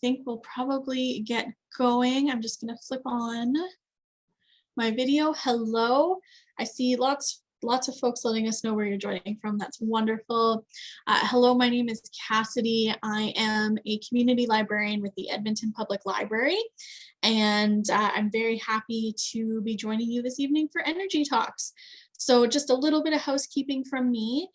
think we'll probably get going. I'm just going to flip on my video. Hello. I see lots of folks letting us know where you're joining from. That's wonderful. Hello, my name is Cassidy. I am a community librarian with the Edmonton Public Library, and I'm very happy to be joining you this evening for Energy Talks. So just a little bit of housekeeping from me.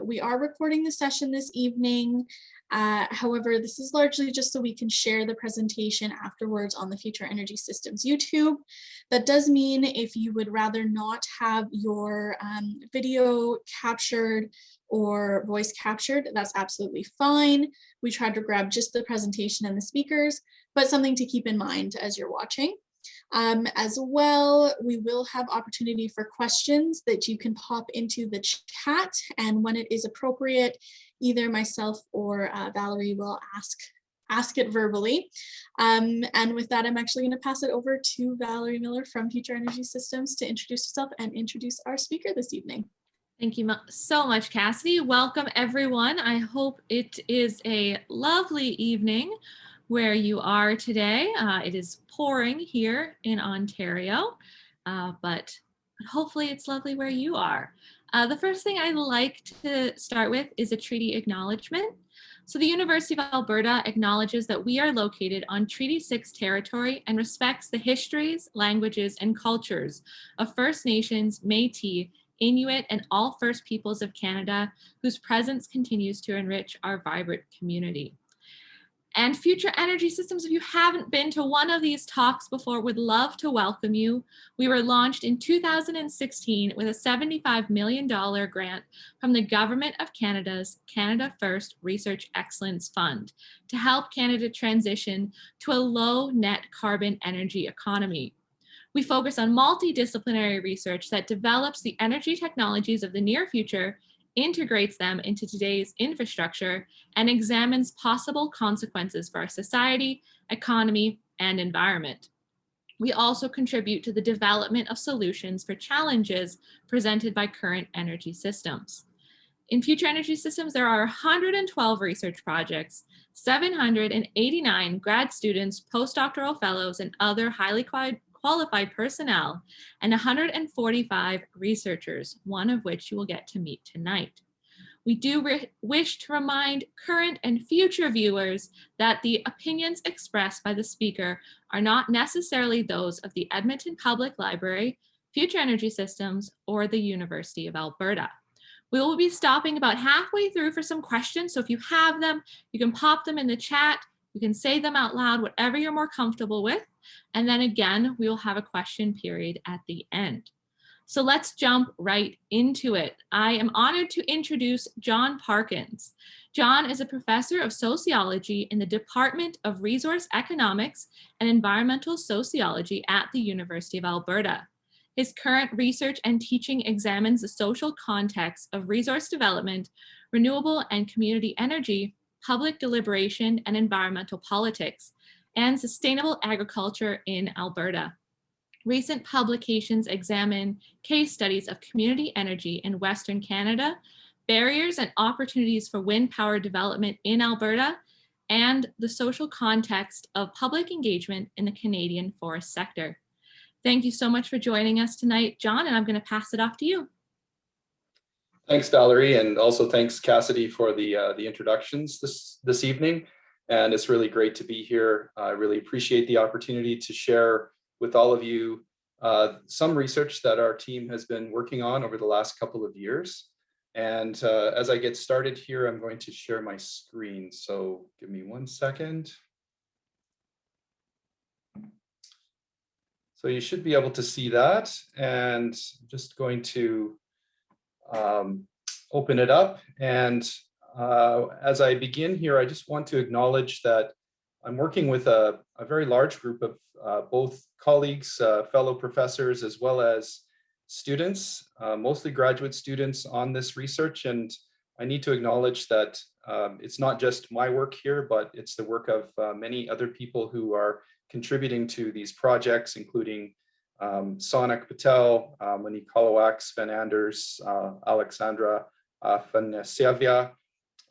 We are recording the session this evening. However, this is largely just so we can share the presentation afterwards on the Future Energy Systems YouTube. That does mean if you would rather not have your video captured or voice captured, that's absolutely fine. We tried to grab just the presentation and the speakers, but something to keep in mind as you're watching. As well, we will have opportunity for questions that you can pop into the chat, and when it is appropriate, either myself or Valerie will ask it verbally. And with that, I'm actually going to pass it over to Valerie Miller from Future Energy Systems to introduce herself and introduce our speaker this evening. Thank you so much, Cassidy. Welcome, everyone. I hope it is a lovely evening where you are today. It is pouring here in Ontario, but hopefully it's lovely where you are. The first thing I'd like to start with is a treaty acknowledgement. So the University of Alberta acknowledges that we are located on Treaty 6 territory and respects the histories, languages, and cultures of First Nations, Métis, Inuit, and all First Peoples of Canada, whose presence continues to enrich our vibrant community. And Future Energy Systems, if you haven't been to one of these talks before, would love to welcome you. We were launched in 2016 with a $75 million grant from the Government of Canada's Canada First Research Excellence Fund to help Canada transition to a low net carbon energy economy. We focus on multidisciplinary research that develops the energy technologies of the near future, integrates them into today's infrastructure, and examines possible consequences for our society, economy, and environment. We also contribute to the development of solutions for challenges presented by current energy systems. In Future Energy Systems, there are 112 research projects, 789 grad students, postdoctoral fellows, and other highly qualified personnel, and 145 researchers, one of which you will get to meet tonight. We do wish to remind current and future viewers that the opinions expressed by the speaker are not necessarily those of the Edmonton Public Library, Future Energy Systems, or the University of Alberta. We will be stopping about halfway through for some questions, so if you have them, you can pop them in the chat, you can say them out loud, whatever you're more comfortable with. And then again, we will have a question period at the end. So let's jump right into it. I am honored to introduce John Parkins. John is a professor of sociology in the Department of Resource Economics and Environmental Sociology at the University of Alberta. His current research and teaching examines the social context of resource development, renewable and community energy, public deliberation, and environmental politics, and sustainable agriculture in Alberta. Recent publications examine case studies of community energy in Western Canada, barriers and opportunities for wind power development in Alberta, and the social context of public engagement in the Canadian forest sector. Thank you so much for joining us tonight, John, and I'm going to pass it off to you. Thanks, Valerie, and also thanks, Cassidy, for the introductions this evening. And it's really great to be here. I really appreciate the opportunity to share with all of you some research that our team has been working on over the last couple of years. And as I get started here, I'm going to share my screen. So give me 1 second. So you should be able to see that. And I'm just going to open it up. And as I begin here, I just want to acknowledge that I'm working with a very large group of both colleagues, fellow professors, as well as students, mostly graduate students on this research. And I need to acknowledge that it's not just my work here, but it's the work of many other people who are contributing to these projects, including Sonik Patel, Monique Holowak, Sven Anders, Alexandra Fanesiavia,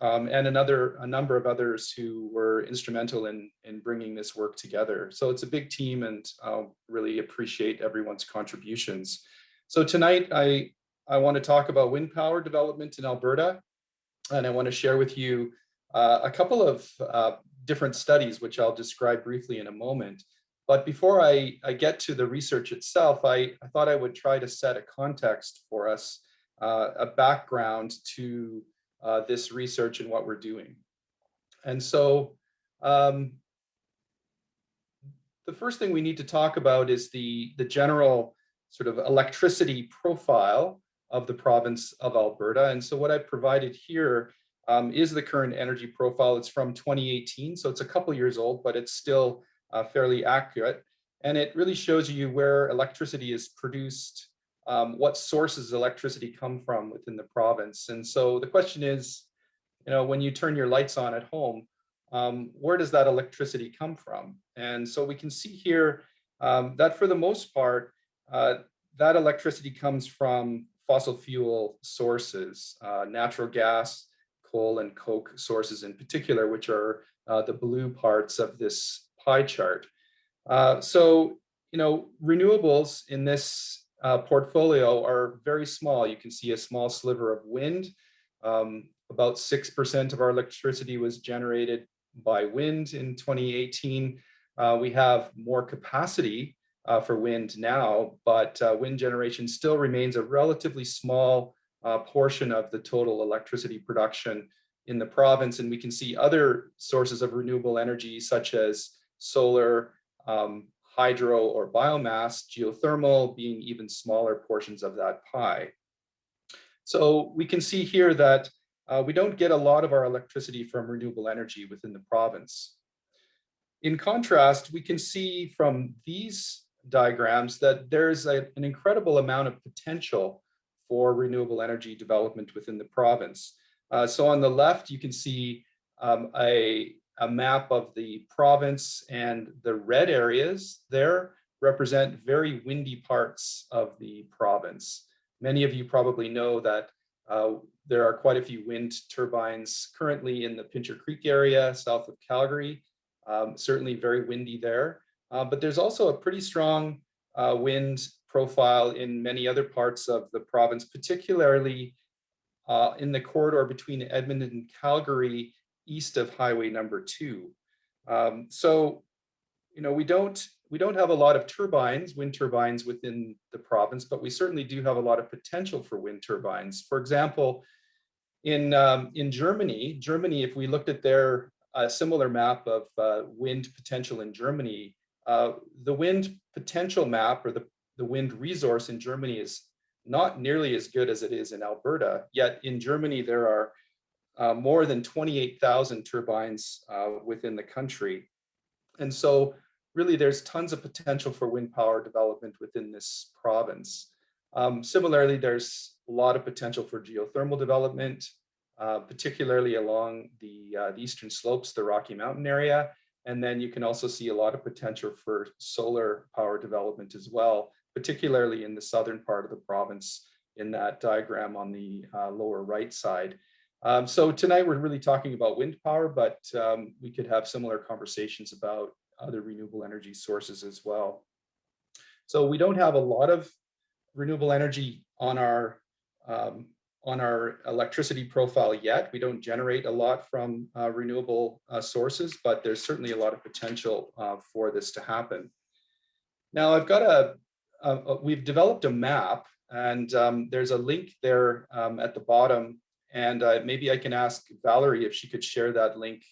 and a number of others who were instrumental in bringing this work together. So it's a big team, and really appreciate everyone's contributions. So tonight I want to talk about wind power development in Alberta, and I want to share with you a couple of different studies, which I'll describe briefly in a moment. But before I get to the research itself, I thought I would try to set a context for us, a background to this research and what we're doing. And so the first thing we need to talk about is the general sort of electricity profile of the province of Alberta. And so what I've provided here is the current energy profile. It's from 2018, so it's a couple years old, but it's still fairly accurate. And it really shows you where electricity is produced, what sources electricity come from within the province. And so the question is, when you turn your lights on at home, where does that electricity come from? And so we can see here that for the most part, that electricity comes from fossil fuel sources, natural gas, coal and coke sources in particular, which are the blue parts of this pie chart. So, renewables in this portfolio are very small. You can see a small sliver of wind. About 6% of our electricity was generated by wind in 2018. We have more capacity for wind now, but wind generation still remains a relatively small portion of the total electricity production in the province. And we can see other sources of renewable energy, such as solar, hydro, or biomass, geothermal being even smaller portions of that pie. So we can see here that we don't get a lot of our electricity from renewable energy within the province. In contrast, we can see from these diagrams that there's an incredible amount of potential for renewable energy development within the province. So on the left, you can see a map of the province, and the red areas there represent very windy parts of the province. Many of you probably know that there are quite a few wind turbines currently in the Pincher Creek area, south of Calgary, certainly very windy there. But there's also a pretty strong wind profile in many other parts of the province, particularly in the corridor between Edmonton and Calgary, east of Highway number 2. So, we don't have a lot of wind turbines within the province, but we certainly do have a lot of potential for wind turbines. For example, in Germany, if we looked at their similar map of wind potential in Germany, the wind potential map, or the wind resource in Germany, is not nearly as good as it is in Alberta. Yet in Germany, there are more than 28,000 turbines within the country. And so really there's tons of potential for wind power development within this province. Similarly, there's a lot of potential for geothermal development, particularly along the eastern slopes, the Rocky Mountain area. And then you can also see a lot of potential for solar power development as well, particularly in the southern part of the province in that diagram on the lower right side. So tonight we're really talking about wind power, but we could have similar conversations about other renewable energy sources as well. So we don't have a lot of renewable energy on our electricity profile yet. We don't generate a lot from renewable sources, but there's certainly a lot of potential for this to happen. Now I've got we've developed a map, and there's a link there at the bottom. And maybe I can ask Valerie if she could share that link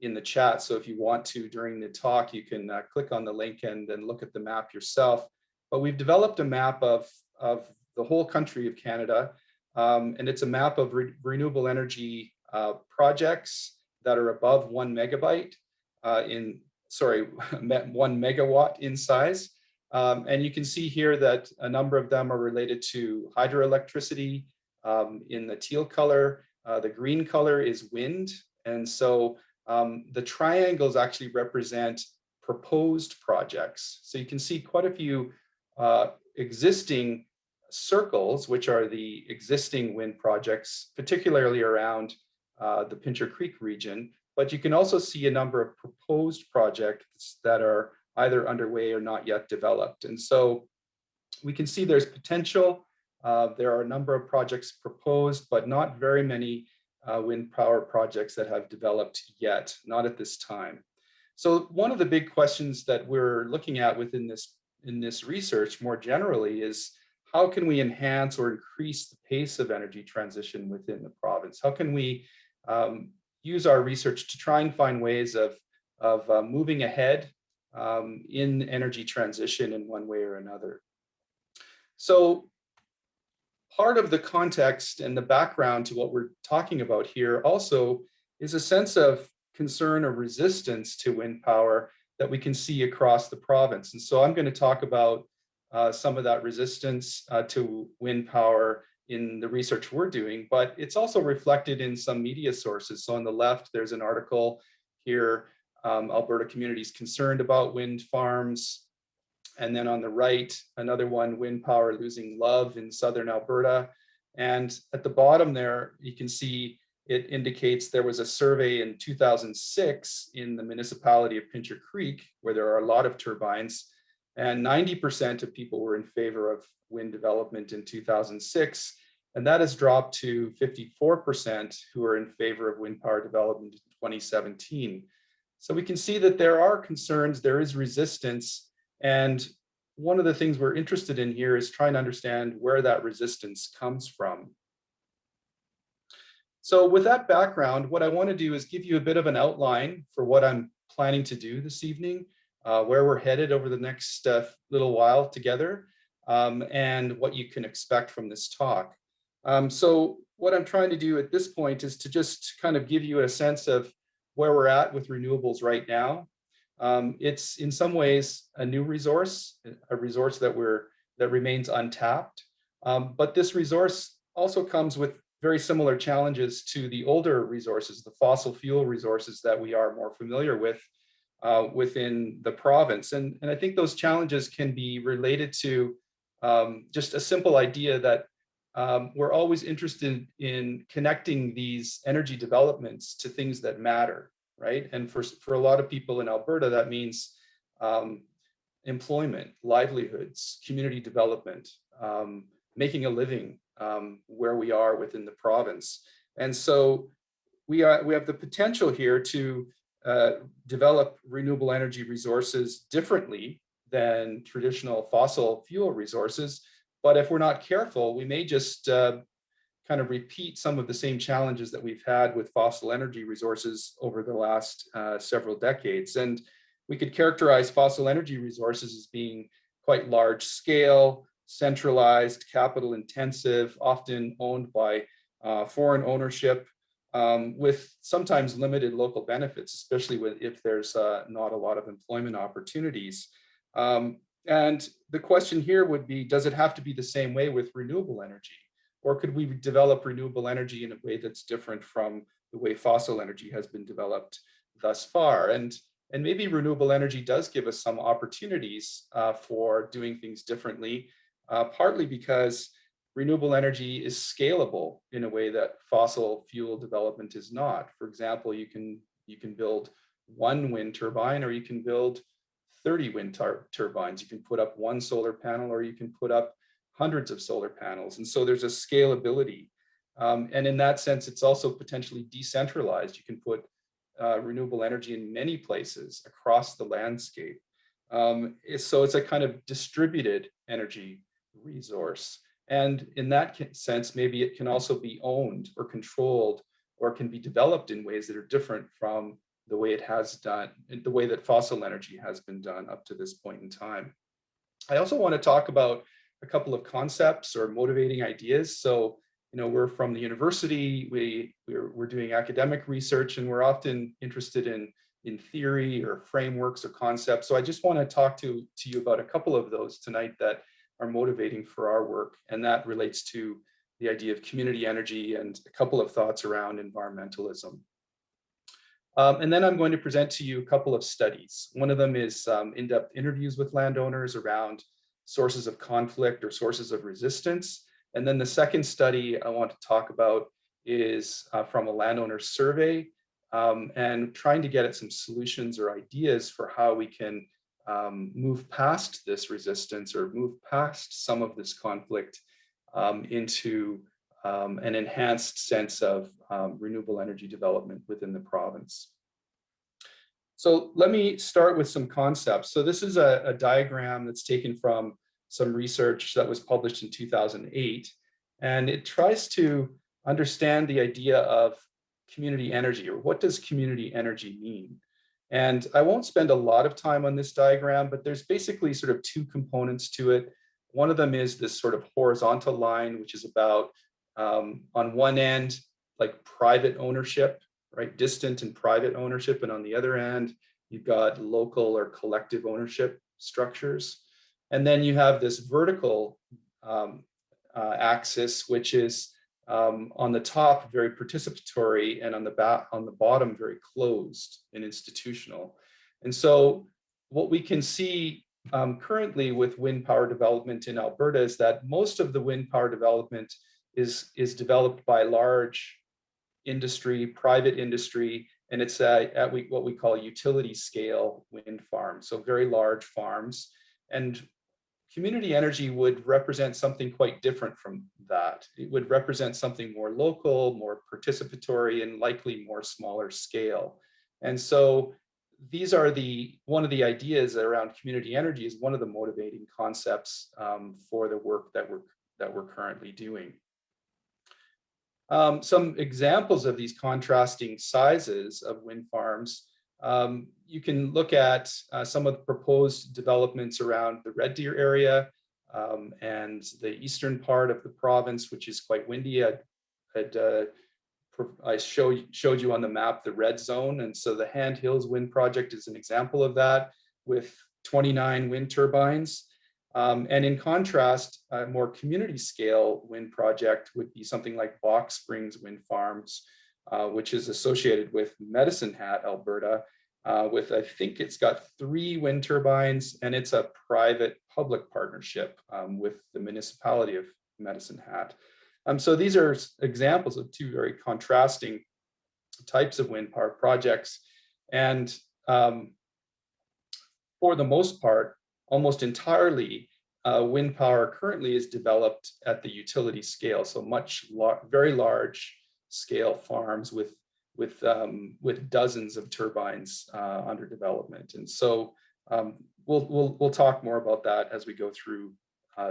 in the chat. So if you want to, during the talk, you can click on the link and then look at the map yourself. But we've developed a map of the whole country of Canada. And it's a map of renewable energy projects that are above 1 megawatt in size. And you can see here that a number of them are related to hydroelectricity. In the teal color, the green color is wind. And so the triangles actually represent proposed projects. So you can see quite a few existing circles, which are the existing wind projects, particularly around the Pincher Creek region, but you can also see a number of proposed projects that are either underway or not yet developed. And so we can see there's potential. There are a number of projects proposed, but not very many wind power projects that have developed yet, not at this time. So one of the big questions that we're looking at within this research more generally is, how can we enhance or increase the pace of energy transition within the province? How can we use our research to try and find ways of moving ahead in energy transition in one way or another? So part of the context and the background to what we're talking about here also is a sense of concern or resistance to wind power that we can see across the province. And so I'm going to talk about some of that resistance to wind power in the research we're doing, but it's also reflected in some media sources. So on the left, there's an article here, Alberta communities concerned about wind farms. And then on the right, another one, wind power losing love in southern Alberta. And at the bottom there, you can see it indicates there was a survey in 2006 in the municipality of Pincher Creek, where there are a lot of turbines, and 90% of people were in favor of wind development in 2006. And that has dropped to 54% who are in favor of wind power development in 2017. So we can see that there are concerns, there is resistance. And one of the things we're interested in here is trying to understand where that resistance comes from. So with that background, what I want to do is give you a bit of an outline for what I'm planning to do this evening, where we're headed over the next little while together, and what you can expect from this talk. So what I'm trying to do at this point is to just kind of give you a sense of where we're at with renewables right now. It's in some ways a new resource, a resource that remains untapped. But this resource also comes with very similar challenges to the older resources, the fossil fuel resources that we are more familiar with within the province. And I think those challenges can be related to just a simple idea that we're always interested in connecting these energy developments to things that matter, right? And for a lot of people in Alberta, that means employment, livelihoods, community development, making a living where we are within the province. And so we have the potential here to develop renewable energy resources differently than traditional fossil fuel resources. But if we're not careful, we may just kind of repeat some of the same challenges that we've had with fossil energy resources over the last several decades. And we could characterize fossil energy resources as being quite large scale, centralized, capital intensive, often owned by foreign ownership, with sometimes limited local benefits, especially if there's not a lot of employment opportunities. And the question here would be, does it have to be the same way with renewable energy? Or could we develop renewable energy in a way that's different from the way fossil energy has been developed thus far? And maybe renewable energy does give us some opportunities for doing things differently, partly because renewable energy is scalable in a way that fossil fuel development is not. For example, you can build one wind turbine, or you can build 30 wind turbines. You can put up one solar panel, or you can put up hundreds of solar panels. And so there's a scalability. And in that sense, it's also potentially decentralized. You can put renewable energy in many places across the landscape. So it's a kind of distributed energy resource. And in that sense, maybe it can also be owned or controlled, or can be developed in ways that are different from the way it has done, the way that fossil energy has been done up to this point in time. I also want to talk about a couple of concepts or motivating ideas. So, we're from the university, we're doing academic research, and we're often interested in theory or frameworks or concepts. So I just want to talk to you about a couple of those tonight that are motivating for our work. And that relates to the idea of community energy and a couple of thoughts around environmentalism. And then I'm going to present to you a couple of studies. One of them is in-depth interviews with landowners around sources of conflict or sources of resistance. And then the second study I want to talk about is from a landowner survey, and trying to get at some solutions or ideas for how we can move past this resistance or move past some of this conflict into an enhanced sense of renewable energy development within the province. So let me start with some concepts. So this is a diagram that's taken from some research that was published in 2008, and it tries to understand the idea of community energy, or what does community energy mean? And I won't spend a lot of time on this diagram, but there's basically sort of two components to it. One of them is this sort of horizontal line, which is about, on one end, like private ownership, right? Distant and private ownership. And on the other end, you've got local or collective ownership structures. And then you have this vertical axis, which is on the top, very participatory, and on the bottom, very closed and institutional. And so what we can see currently with wind power development in Alberta is that most of the wind power development is developed by large industry, private industry, and it's at what we call utility scale wind farms, so very large farms. And community energy would represent something quite different from that. It would represent something more local, more participatory, and likely more smaller scale. And so these are one of the ideas around community energy is one of the motivating concepts for the work that we're currently doing. Some examples of these contrasting sizes of wind farms. You can look at some of the proposed developments around the Red Deer area and the eastern part of the province, which is quite windy. I showed you on the map the red zone, and so the Hand Hills Wind Project is an example of that, with 29 wind turbines. And in contrast, a more community scale wind project would be something like Box Springs Wind Farms, which is associated with Medicine Hat, Alberta, with, I think it's got 3 wind turbines, and it's a private-public partnership with the municipality of Medicine Hat. So these are examples of 2 very contrasting types of wind power projects. And for the most part, almost entirely, wind power currently is developed at the utility scale, so very large scale farms with dozens of turbines under development. And so we'll talk more about that as we go through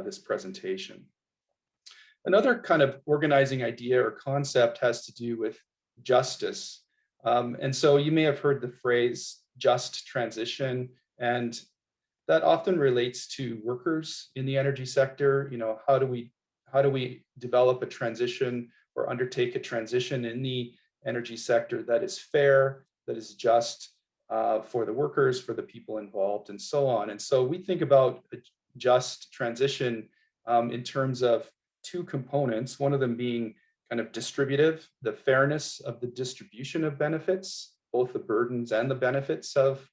this presentation. Another kind of organizing idea or concept has to do with justice. And so you may have heard the phrase just transition, and that often relates to workers in the energy sector. You know, how do we develop a transition or undertake a transition in the energy sector that is fair, that is just for the workers, for the people involved, and so on. And so we think about a just transition in terms of 2 components, one of them being kind of distributive, the fairness of the distribution of benefits, both the burdens and the benefits of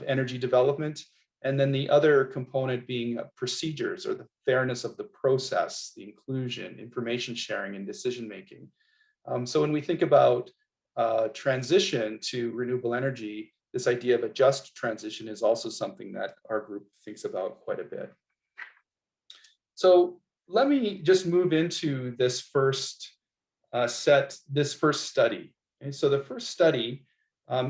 energy development. And then the other component being procedures, or the fairness of the process, the inclusion, information sharing, and decision-making. So when we think about transition to renewable energy, this idea of a just transition is also something that our group thinks about quite a bit. So let me just move into this first study. And so the first study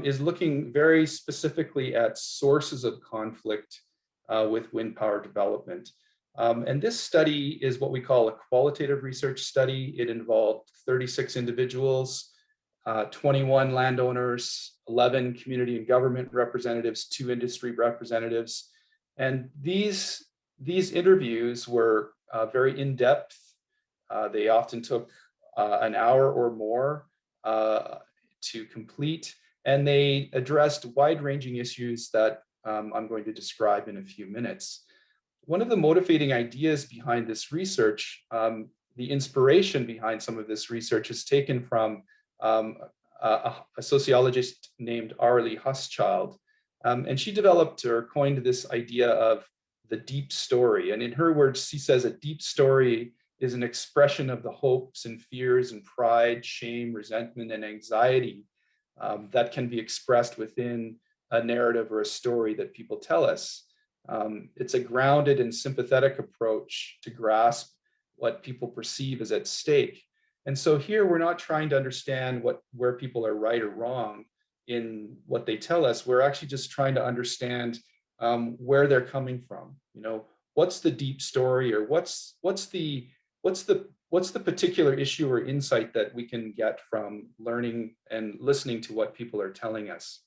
is looking very specifically at sources of conflict with wind power development. And this study is what we call a qualitative research study. It involved 36 individuals, 21 landowners, 11 community and government representatives, 2 industry representatives. And these interviews were very in-depth. They often took an hour or more to complete, and they addressed wide-ranging issues that I'm going to describe in a few minutes. One of the motivating ideas behind this research, the inspiration behind some of this research, is taken from a sociologist named Arlie Huschild. And she developed or coined this idea of the deep story. And in her words, she says a deep story is an expression of the hopes and fears and pride, shame, resentment, and anxiety that can be expressed within a narrative or a story that people tell us. It's a grounded and sympathetic approach to grasp what people perceive as at stake. And so here we're not trying to understand where people are right or wrong in what they tell us. We're actually just trying to understand where they're coming from. You know, what's the deep story, or what's the particular issue or insight that we can get from learning and listening to what people are telling us.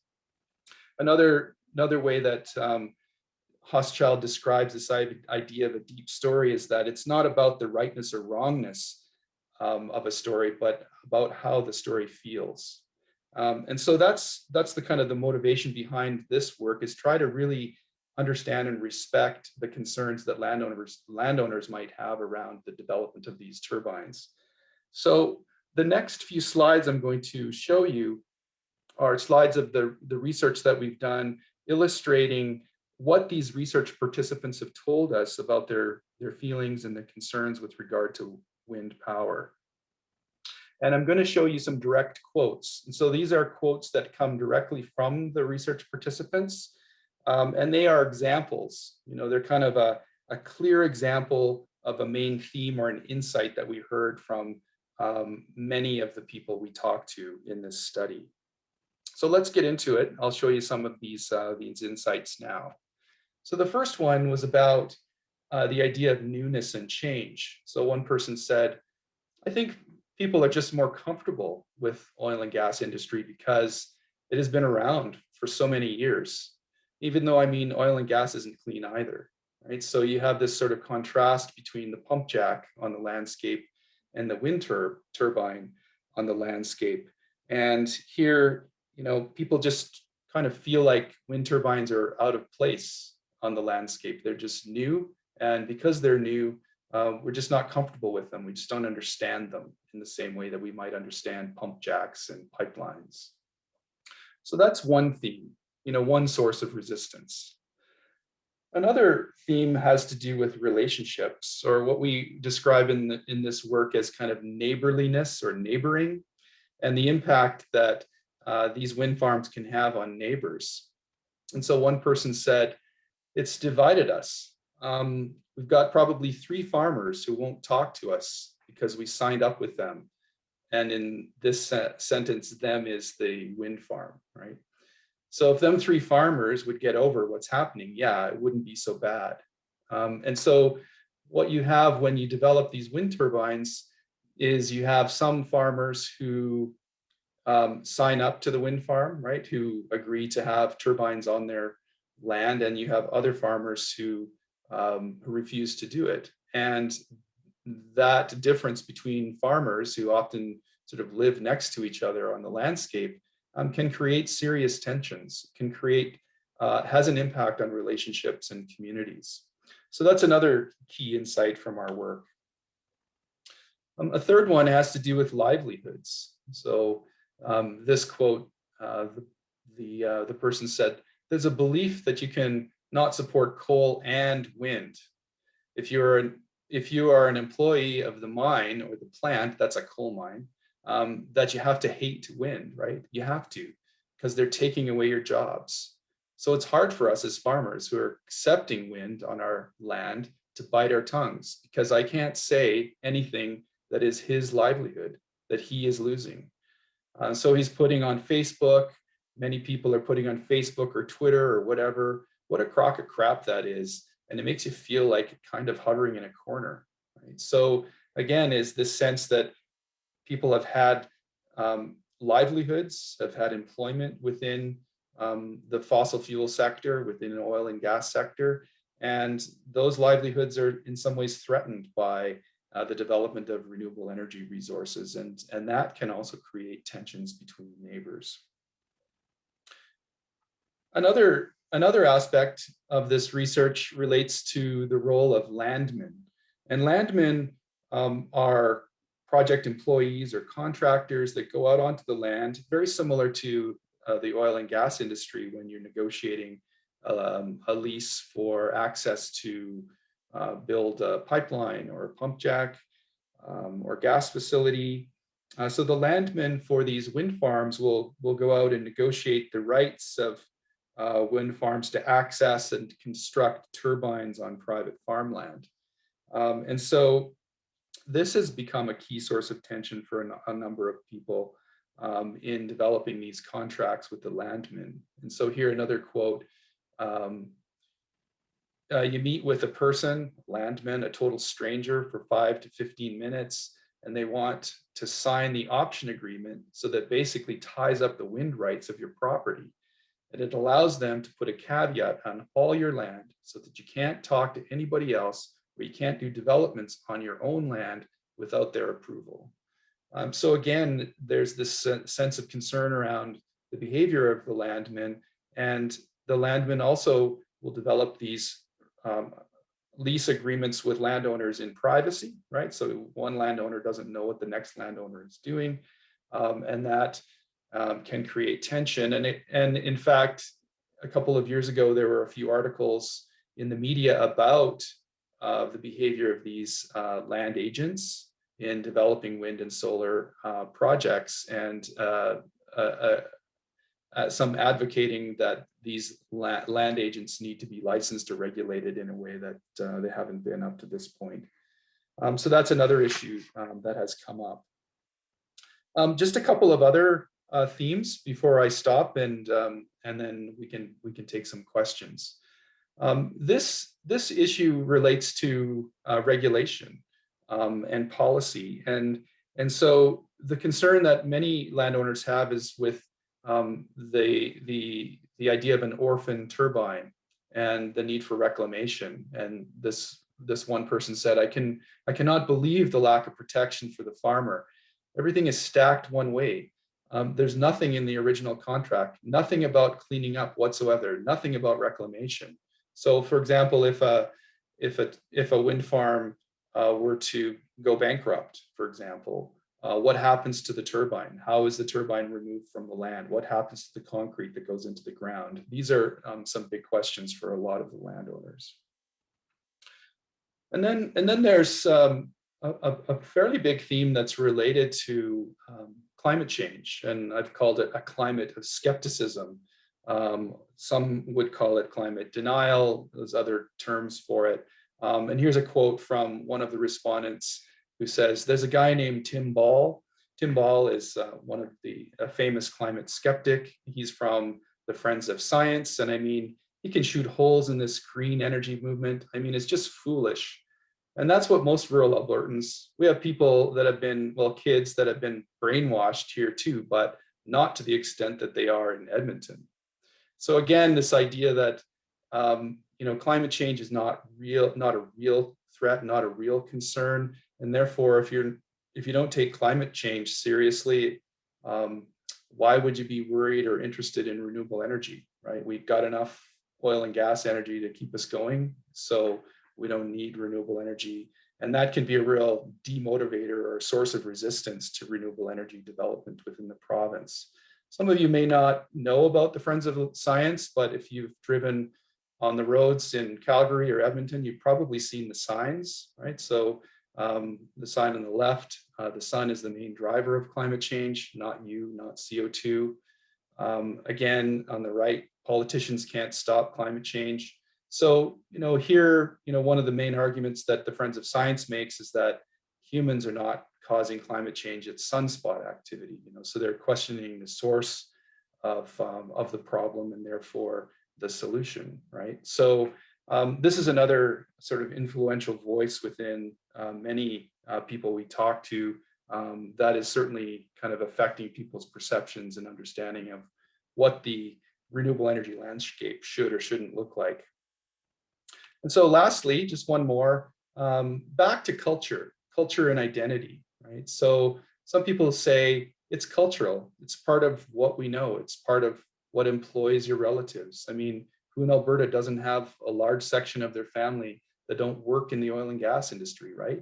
Another way that Hochschild describes this idea of a deep story is that it's not about the rightness or wrongness of a story, but about how the story feels. And so that's the kind of the motivation behind this work, is try to really understand and respect the concerns that landowners might have around the development of these turbines. So the next few slides I'm going to show you are slides of the research that we've done, illustrating what these research participants have told us about their feelings and their concerns with regard to wind power. And I'm going to show you some direct quotes. And so these are quotes that come directly from the research participants. And they are examples. You know, they're kind of a clear example of a main theme or an insight that we heard from many of the people we talked to in this study. So let's get into it. I'll show you some of these insights now. So the first one was about the idea of newness and change. So one person said, I think people are just more comfortable with oil and gas industry because it has been around for so many years, even though, I mean, oil and gas isn't clean either, right? So you have this sort of contrast between the pump jack on the landscape and the wind turbine on the landscape. And here, you know, people just kind of feel like wind turbines are out of place on the landscape. They're just new. And because they're new, we're just not comfortable with them. We just don't understand them in the same way that we might understand pump jacks and pipelines. So that's one theme, you know, one source of resistance. Another theme has to do with relationships, or what we describe in this work as kind of neighborliness or neighboring, and the impact that these wind farms can have on neighbors. And so one person said, it's divided us. We've got probably 3 farmers who won't talk to us because we signed up with them. And in this sentence, them is the wind farm, right? So if them 3 farmers would get over what's happening, yeah, it wouldn't be so bad. And so what you have when you develop these wind turbines is you have some farmers who sign up to the wind farm, right, who agree to have turbines on their land, and you have other farmers who refuse to do it. And that difference between farmers who often sort of live next to each other on the landscape can create serious tensions, can create, has an impact on relationships and communities. So that's another key insight from our work. A third one has to do with livelihoods. So this quote, the person said, there's a belief that you can not support coal and wind. If you are an employee of the mine or the plant, that's a coal mine, that you have to hate wind, right? You have to, because they're taking away your jobs. So it's hard for us as farmers who are accepting wind on our land to bite our tongues, because I can't say anything that is his livelihood that he is losing. So he's putting on Facebook. Many people are putting on Facebook or Twitter or whatever. What a crock of crap that is. And it makes you feel like kind of hovering in a corner, right? So again, is this sense that people have had livelihoods, have had employment within the fossil fuel sector, within the oil and gas sector. And those livelihoods are in some ways threatened by the development of renewable energy resources. And that can also create tensions between neighbors. Another aspect of this research relates to the role of landmen. And landmen are project employees or contractors that go out onto the land, very similar to the oil and gas industry when you're negotiating a lease for access to build a pipeline or a pump jack. or gas facility. So the landmen for these wind farms will go out and negotiate the rights of wind farms to access and construct turbines on private farmland. And so this has become a key source of tension for a number of people in developing these contracts with the landmen. And so here another quote, you meet with a person, landman, a total stranger, for 5 to 15 minutes, and they want to sign the option agreement so that basically ties up the wind rights of your property. And it allows them to put a caveat on all your land so that you can't talk to anybody else, or you can't do developments on your own land without their approval. So again, there's this sense of concern around the behavior of the landmen, and the landmen also will develop these lease agreements with landowners in privacy, right? So one landowner doesn't know what the next landowner is doing, and that can create tension. And in fact, a couple of years ago, there were a few articles in the media about the behavior of these land agents in developing wind and solar projects, and some advocating that these land agents need to be licensed or regulated in a way that they haven't been up to this point. So that's another issue that has come up. Just a couple of other themes before I stop, and then we can take some questions. This issue relates to regulation and policy, and so the concern that many landowners have is with the idea of an orphan turbine and the need for reclamation. And this one person said, I cannot believe the lack of protection for the farmer. Everything is stacked one way. There's nothing in the original contract, nothing about cleaning up whatsoever, nothing about reclamation. So for example, if a wind farm were to go bankrupt, for example, what happens to the turbine? How is the turbine removed from the land? What happens to the concrete that goes into the ground? These are some big questions for a lot of the landowners. And then there's a fairly big theme that's related to climate change, and I've called it a climate of skepticism. Some would call it climate denial. There's other terms for it. And here's a quote from one of the respondents who says, there's a guy named Tim Ball. Tim Ball is one of a famous climate skeptic. He's from the Friends of Science. And I mean, he can shoot holes in this green energy movement. I mean, it's just foolish. And that's what most rural Albertans, we have people that have been, well, kids that have been brainwashed here too, but not to the extent that they are in Edmonton. So again, this idea that climate change is not a real threat, not a real concern, and therefore, if you don't take climate change seriously, why would you be worried or interested in renewable energy, right? We've got enough oil and gas energy to keep us going, so we don't need renewable energy, and that can be a real demotivator or a source of resistance to renewable energy development within the province. Some of you may not know about the Friends of Science, but if you've driven on the roads in Calgary or Edmonton, you've probably seen the signs, right? So the sign on the left, the sun is the main driver of climate change, not you, not CO2. Again, on the right, politicians can't stop climate change. So, here, one of the main arguments that the Friends of Science makes is that humans are not causing climate change, it's sunspot activity, so they're questioning the source of the problem and therefore the solution, right? So this is another sort of influential voice within many people we talk to that is certainly kind of affecting people's perceptions and understanding of what the renewable energy landscape should or shouldn't look like. And so lastly, just one more, back to culture and identity, right? So some people say it's cultural, it's part of what we know, it's part of what employs your relatives. I mean, who in Alberta doesn't have a large section of their family that don't work in the oil and gas industry, right?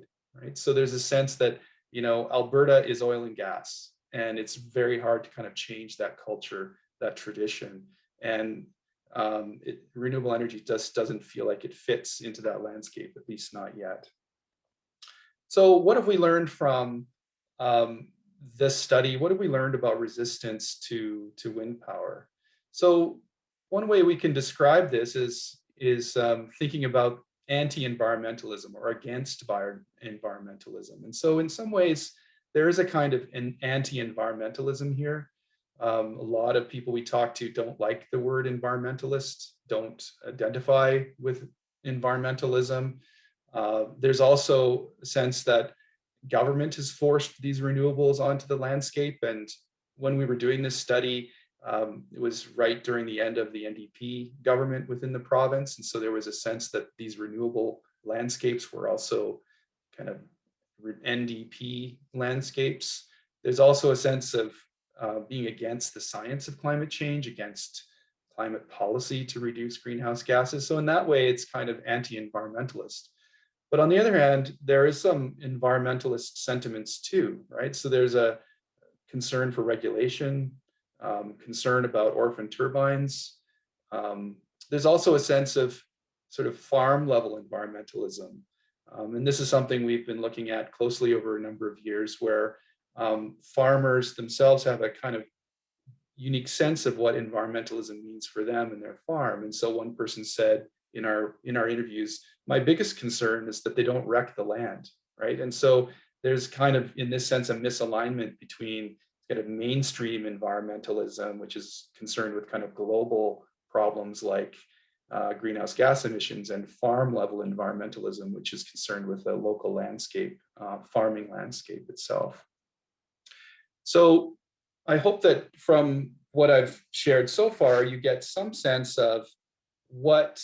So there's a sense that, Alberta is oil and gas, and it's very hard to kind of change that culture, that tradition. And renewable energy just doesn't feel like it fits into that landscape, at least not yet. So what have we learned from this study? What have we learned about resistance to wind power? So one way we can describe this is thinking about anti-environmentalism or against environmentalism. And so in some ways, there is a kind of an anti-environmentalism here. A lot of people we talk to don't like the word environmentalist, don't identify with environmentalism. There's also a sense that government has forced these renewables onto the landscape. And when we were doing this study, it was right during the end of the NDP government within the province. And so there was a sense that these renewable landscapes were also kind of NDP landscapes. There's also a sense of being against the science of climate change, against climate policy to reduce greenhouse gases. So in that way, it's kind of anti-environmentalist. But on the other hand, there is some environmentalist sentiments too, right? So there's a concern for regulation, concern about orphan turbines. There's also a sense of sort of farm level environmentalism. And this is something we've been looking at closely over a number of years, where farmers themselves have a kind of unique sense of what environmentalism means for them and their farm. And so one person said in our interviews, my biggest concern is that they don't wreck the land, right? And so there's kind of, in this sense, a misalignment between kind of mainstream environmentalism, which is concerned with kind of global problems like greenhouse gas emissions, and farm level environmentalism, which is concerned with the local landscape, farming landscape itself. So I hope that from what I've shared so far, you get some sense of what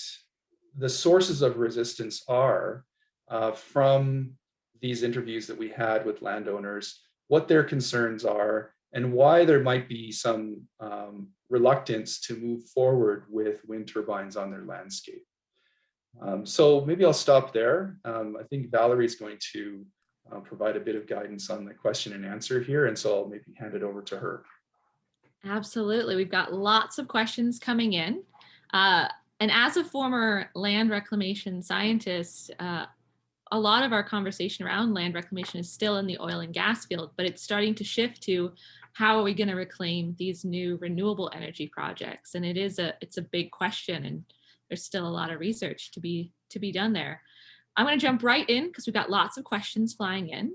the sources of resistance are from these interviews that we had with landowners, what their concerns are, and why there might be some reluctance to move forward with wind turbines on their landscape. So maybe I'll stop there. I think Valerie is going to provide a bit of guidance on the question and answer here, and so I'll maybe hand it over to her. Absolutely. We've got lots of questions coming in. And as a former land reclamation scientist, a lot of our conversation around land reclamation is still in the oil and gas field, but it's starting to shift to how are we going to reclaim these new renewable energy projects? And it's a big question, and there's still a lot of research to be done there. I'm going to jump right in because we've got lots of questions flying in.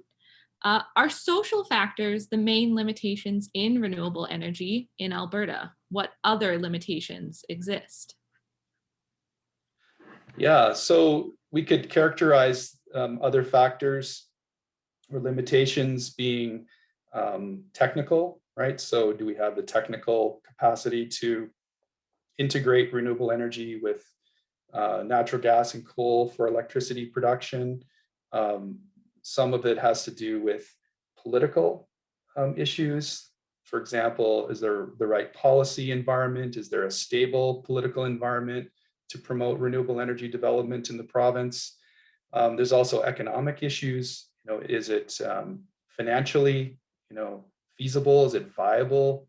Are social factors the main limitations in renewable energy in Alberta? What other limitations exist? Yeah, so we could characterize other factors or limitations being technical, right? So do we have the technical capacity to integrate renewable energy with natural gas and coal for electricity production? Some of it has to do with political issues. For example, is there the right policy environment? Is there a stable political environment to promote renewable energy development in the province? There's also economic issues. Is it financially, feasible? Is it viable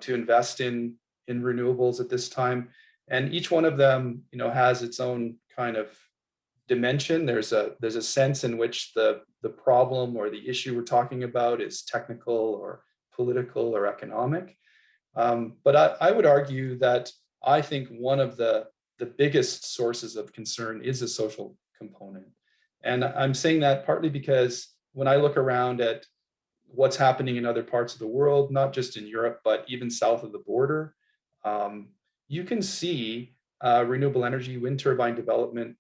to invest in renewables at this time? And each one of them, has its own kind of dimension. There's a sense in which the problem or the issue we're talking about is technical or political or economic. But I would argue that I think one of the biggest sources of concern is a social component. And I'm saying that partly because when I look around at what's happening in other parts of the world, not just in Europe, but even south of the border, you can see renewable energy, wind turbine development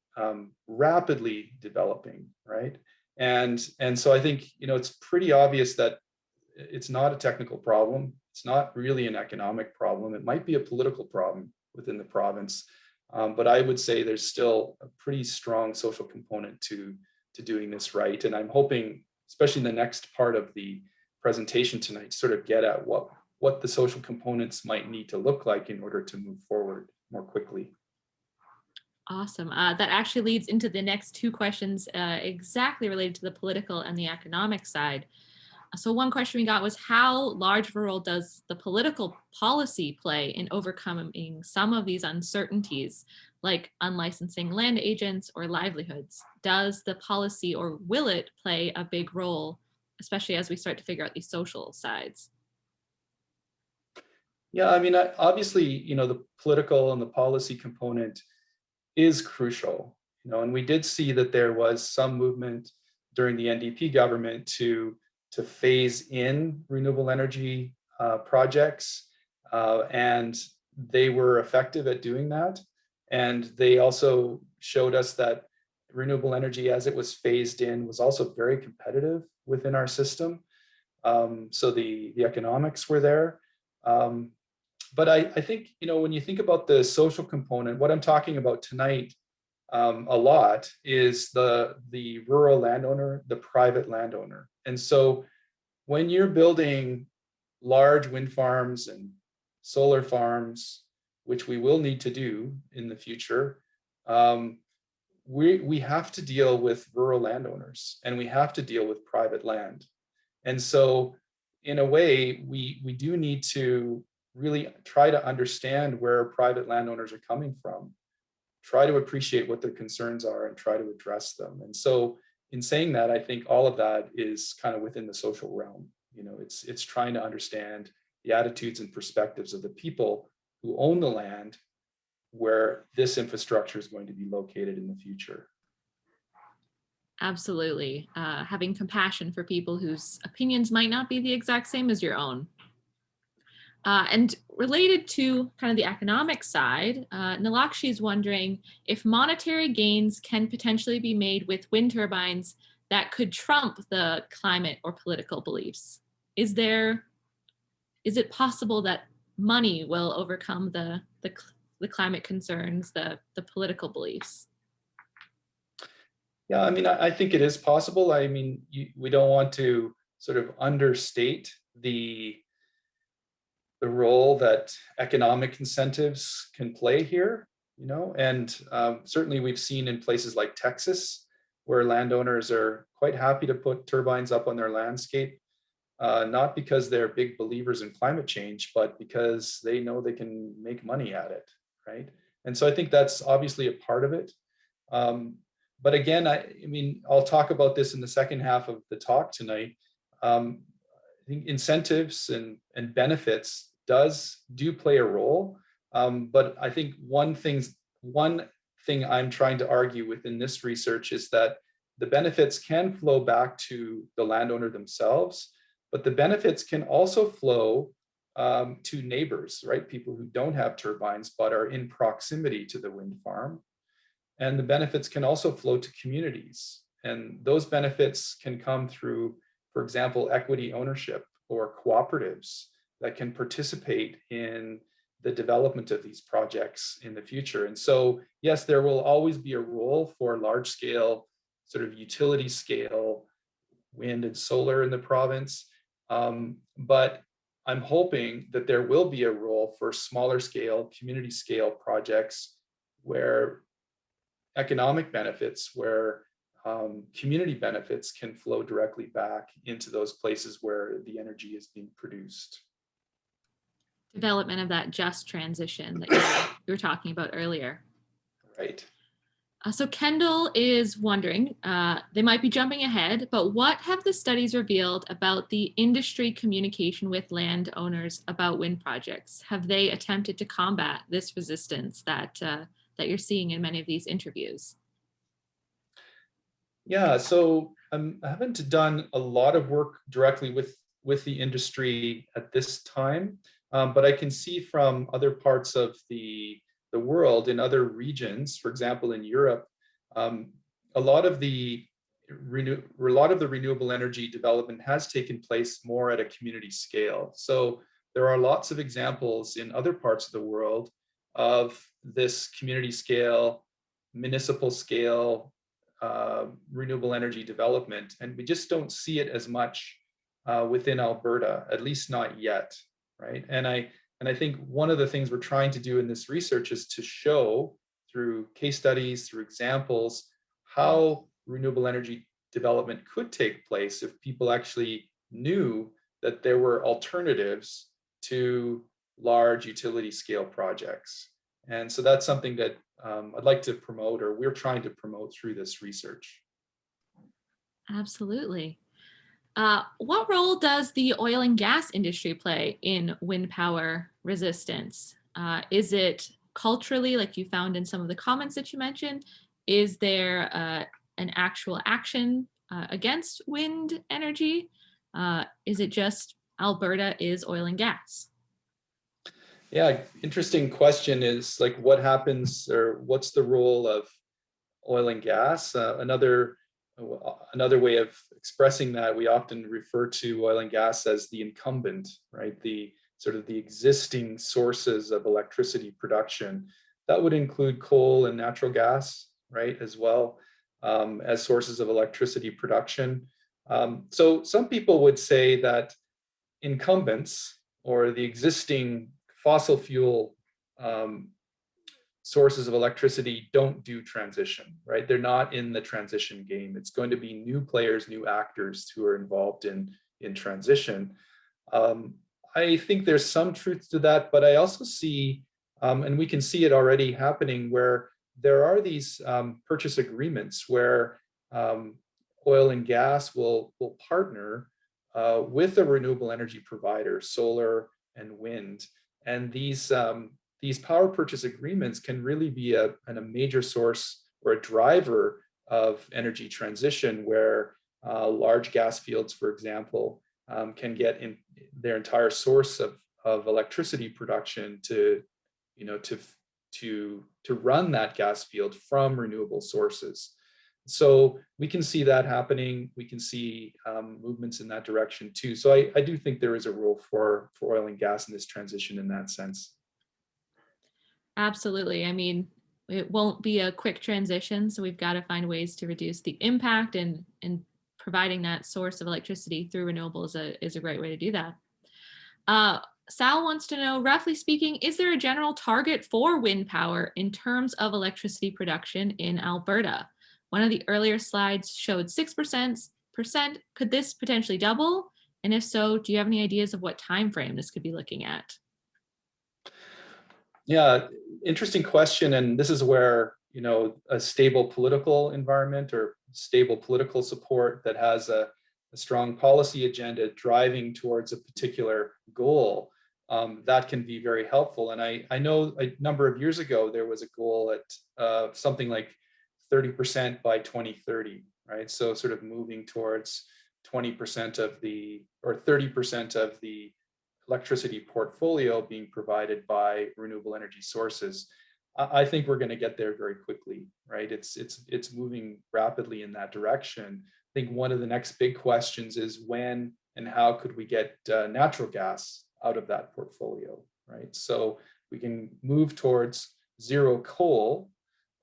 rapidly developing, right? And so I think, it's pretty obvious that it's not a technical problem. It's not really an economic problem. It might be a political problem within the province. But I would say there's still a pretty strong social component to doing this right. And I'm hoping, especially in the next part of the presentation tonight, sort of get at what the social components might need to look like in order to move forward more quickly. Awesome. That actually leads into the next two questions exactly related to the political and the economic side. So one question we got was, how large of a role does the political policy play in overcoming some of these uncertainties like unlicensing land agents or livelihoods? Does the policy, or will it play a big role, especially as we start to figure out these social sides? Yeah, I mean, obviously, the political and the policy component is crucial, and we did see that there was some movement during the NDP government to phase in renewable energy projects, and they were effective at doing that. And they also showed us that renewable energy, as it was phased in, was also very competitive within our system. So the economics were there. But I think, when you think about the social component, what I'm talking about tonight a lot is the rural landowner, the private landowner. And so when you're building large wind farms and solar farms, which we will need to do in the future, we have to deal with rural landowners, and we have to deal with private land. And so in a way, we do need to really try to understand where private landowners are coming from, try to appreciate what their concerns are, and try to address them. And so in saying that, I think all of that is kind of within the social realm. It's trying to understand the attitudes and perspectives of the people who own the land where this infrastructure is going to be located in the future. Absolutely. Having compassion for people whose opinions might not be the exact same as your own. And related to kind of the economic side, Nilakshi is wondering if monetary gains can potentially be made with wind turbines that could trump the climate or political beliefs. Is it possible that money will overcome the climate concerns, the political beliefs? Yeah, I mean, I think it is possible. I mean, we don't want to sort of understate the role that economic incentives can play here, and certainly we've seen in places like Texas, where landowners are quite happy to put turbines up on their landscape, not because they're big believers in climate change, but because they know they can make money at it, right? And so I think that's obviously a part of it. But again, I mean, I'll talk about this in the second half of the talk tonight. I think incentives and benefits do play a role. But I think one thing I'm trying to argue within this research is that the benefits can flow back to the landowner themselves, but the benefits can also flow to neighbors, right? People who don't have turbines but are in proximity to the wind farm. And the benefits can also flow to communities. And those benefits can come through, for example, equity ownership or cooperatives that can participate in the development of these projects in the future. And so, yes, there will always be a role for large scale, sort of utility scale wind and solar in the province. But I'm hoping that there will be a role for smaller scale, community scale projects where economic benefits, where community benefits can flow directly back into those places where the energy is being produced. Development of that just transition that you were talking about earlier. Right. So Kendall is wondering, they might be jumping ahead, but what have the studies revealed about the industry communication with landowners about wind projects? Have they attempted to combat this resistance that you're seeing in many of these interviews? Yeah, so I haven't done a lot of work directly with the industry at this time, but I can see from other parts of the world, in other regions, for example, in Europe, a lot of the renewable energy development has taken place more at a community scale. So there are lots of examples in other parts of the world of this community scale, municipal scale, renewable energy development, and we just don't see it as much within Alberta, at least not yet, right? And I think one of the things we're trying to do in this research is to show through case studies, through examples, how renewable energy development could take place if people actually knew that there were alternatives to large utility scale projects. And so that's something that I'd like to promote, or we're trying to promote through this research. Absolutely. What role does the oil and gas industry play in wind power resistance? Is it culturally, like you found in some of the comments that you mentioned? Is there an actual action against wind energy? Is it just Alberta is oil and gas? Yeah, interesting question is like what happens, or what's the role of oil and gas? Another way of expressing that, we often refer to oil and gas as the incumbent, right? The sort of the existing sources of electricity production. That would include coal and natural gas, right, as well, as sources of electricity production. So some people would say that incumbents, or the existing fossil fuel sources of electricity, don't do transition, right? They're not in the transition game. It's going to be new players, new actors who are involved in transition. I think there's some truth to that, but I also see, and we can see it already happening, where there are these purchase agreements where oil and gas will partner with a renewable energy provider, solar and wind. And these power purchase agreements can really be a major source or a driver of energy transition, where large gas fields, for example, can get in their entire source of electricity production to run that gas field from renewable sources. So we can see that happening. We can see movements in that direction too. So I do think there is a role for oil and gas in this transition in that sense. Absolutely. I mean, it won't be a quick transition, so we've got to find ways to reduce the impact, and providing that source of electricity through renewables is a great way to do that. Sal wants to know, roughly speaking, is there a general target for wind power in terms of electricity production in Alberta? One of the earlier slides showed 6%. Could this potentially double? And if so, do you have any ideas of what time frame this could be looking at? Yeah, interesting question. And this is where, a stable political environment, or stable political support that has a strong policy agenda driving towards a particular goal, that can be very helpful. And I know a number of years ago, there was a goal at something like 30% by 2030, right? So sort of moving towards 20% of or 30% of the electricity portfolio being provided by renewable energy sources. I think we're going to get there very quickly, right? It's moving rapidly in that direction. I think one of the next big questions is when and how could we get natural gas out of that portfolio, right? So we can move towards zero coal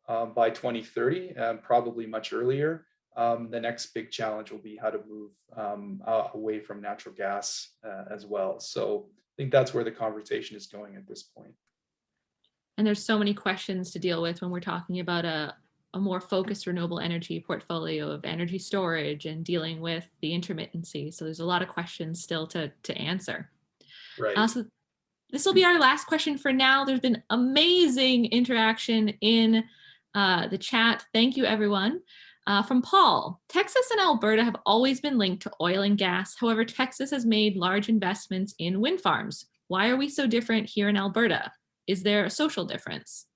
by 2030, probably much earlier. The next big challenge will be how to move away from natural gas as well. So I think that's where the conversation is going at this point. And there's so many questions to deal with when we're talking about a more focused renewable energy portfolio of energy storage and dealing with the intermittency. So there's a lot of questions still to answer. Right. So this will be our last question for now. There's been amazing interaction in the chat. Thank you, everyone. From Paul, Texas and Alberta have always been linked to oil and gas. However, Texas has made large investments in wind farms. Why are we so different here in Alberta? Is there a social difference?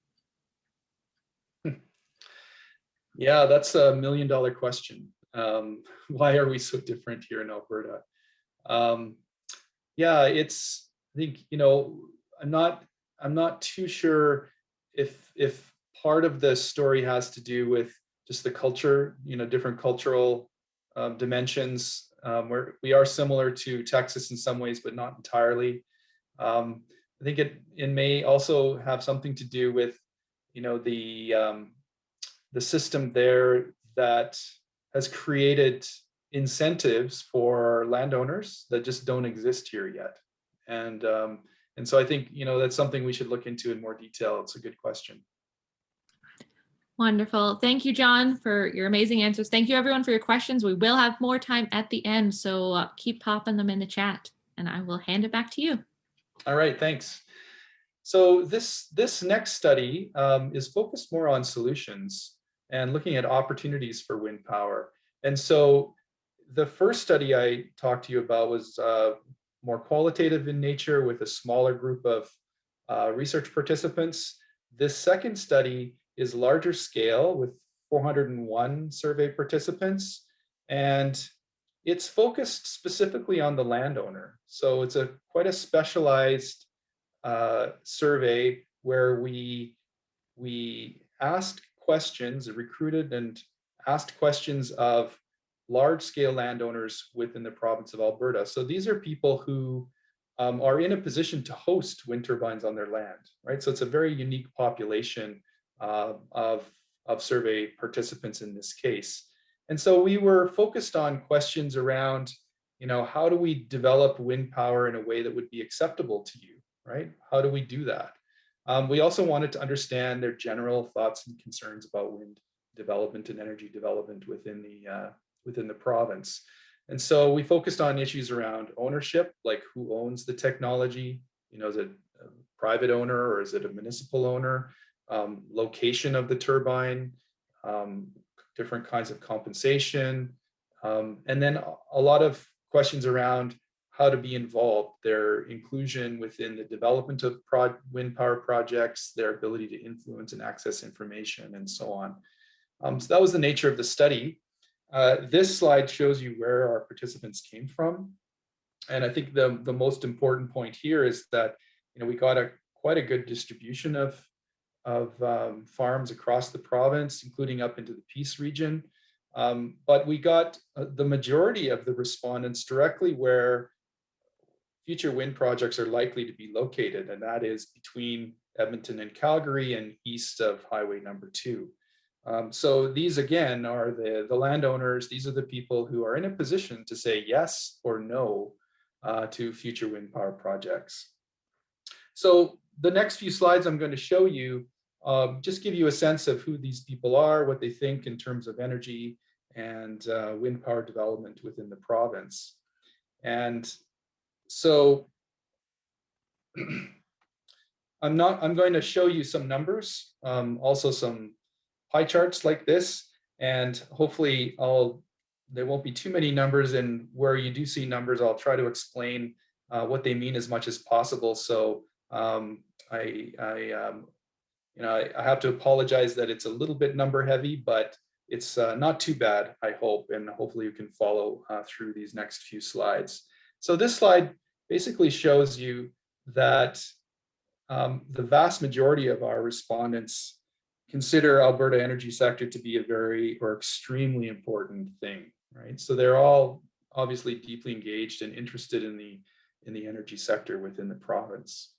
Yeah, that's $1 million question. Why are we so different here in Alberta? Yeah, I think, I'm not too sure if part of the story has to do with just the culture, different cultural dimensions, where we are similar to Texas in some ways, but not entirely. I think it may also have something to do with, the system there that has created incentives for landowners that just don't exist here yet. And so I think, that's something we should look into in more detail. It's a good question. Wonderful. Thank you, John, for your amazing answers. Thank you, everyone, for your questions. We will have more time at the end, so keep popping them in the chat, and I will hand it back to you. All right, thanks. So this next study is focused more on solutions and looking at opportunities for wind power. And so the first study I talked to you about was more qualitative in nature with a smaller group of research participants. This second study is larger scale with 401 survey participants, and it's focused specifically on the landowner. So it's quite a specialized survey where we asked questions, recruited and asked questions of large-scale landowners within the province of Alberta. So these are people who are in a position to host wind turbines on their land, right? So it's a very unique population of survey participants in this case. And so we were focused on questions around, how do we develop wind power in a way that would be acceptable to you, right? How do we do that? We also wanted to understand their general thoughts and concerns about wind development and energy development within the province. And so we focused on issues around ownership, like who owns the technology, is it a private owner or is it a municipal owner, location of the turbine, different kinds of compensation, and then a lot of questions around how to be involved, their inclusion within the development of wind power projects, their ability to influence and access information, and so on. So that was the nature of the study. This slide shows you where our participants came from. And I think the most important point here is that we got quite a good distribution of farms across the province, including up into the Peace region. But we got the majority of the respondents directly where future wind projects are likely to be located, and that is between Edmonton and Calgary and east of Highway number 2. So these again are the landowners. These are the people who are in a position to say yes or no to future wind power projects. So the next few slides I'm going to show you just give you a sense of who these people are, what they think in terms of energy and wind power development within the province. And so I'm going to show you some numbers, also some pie charts like this, and hopefully there won't be too many numbers, and where you do see numbers, I'll try to explain what they mean as much as possible. So I have to apologize that it's a little bit number heavy, but it's not too bad, I hope, and hopefully you can follow through these next few slides. So this slide basically shows you that the vast majority of our respondents consider Alberta energy sector to be a very or extremely important thing, right? So they're all obviously deeply engaged and interested in the energy sector within the province.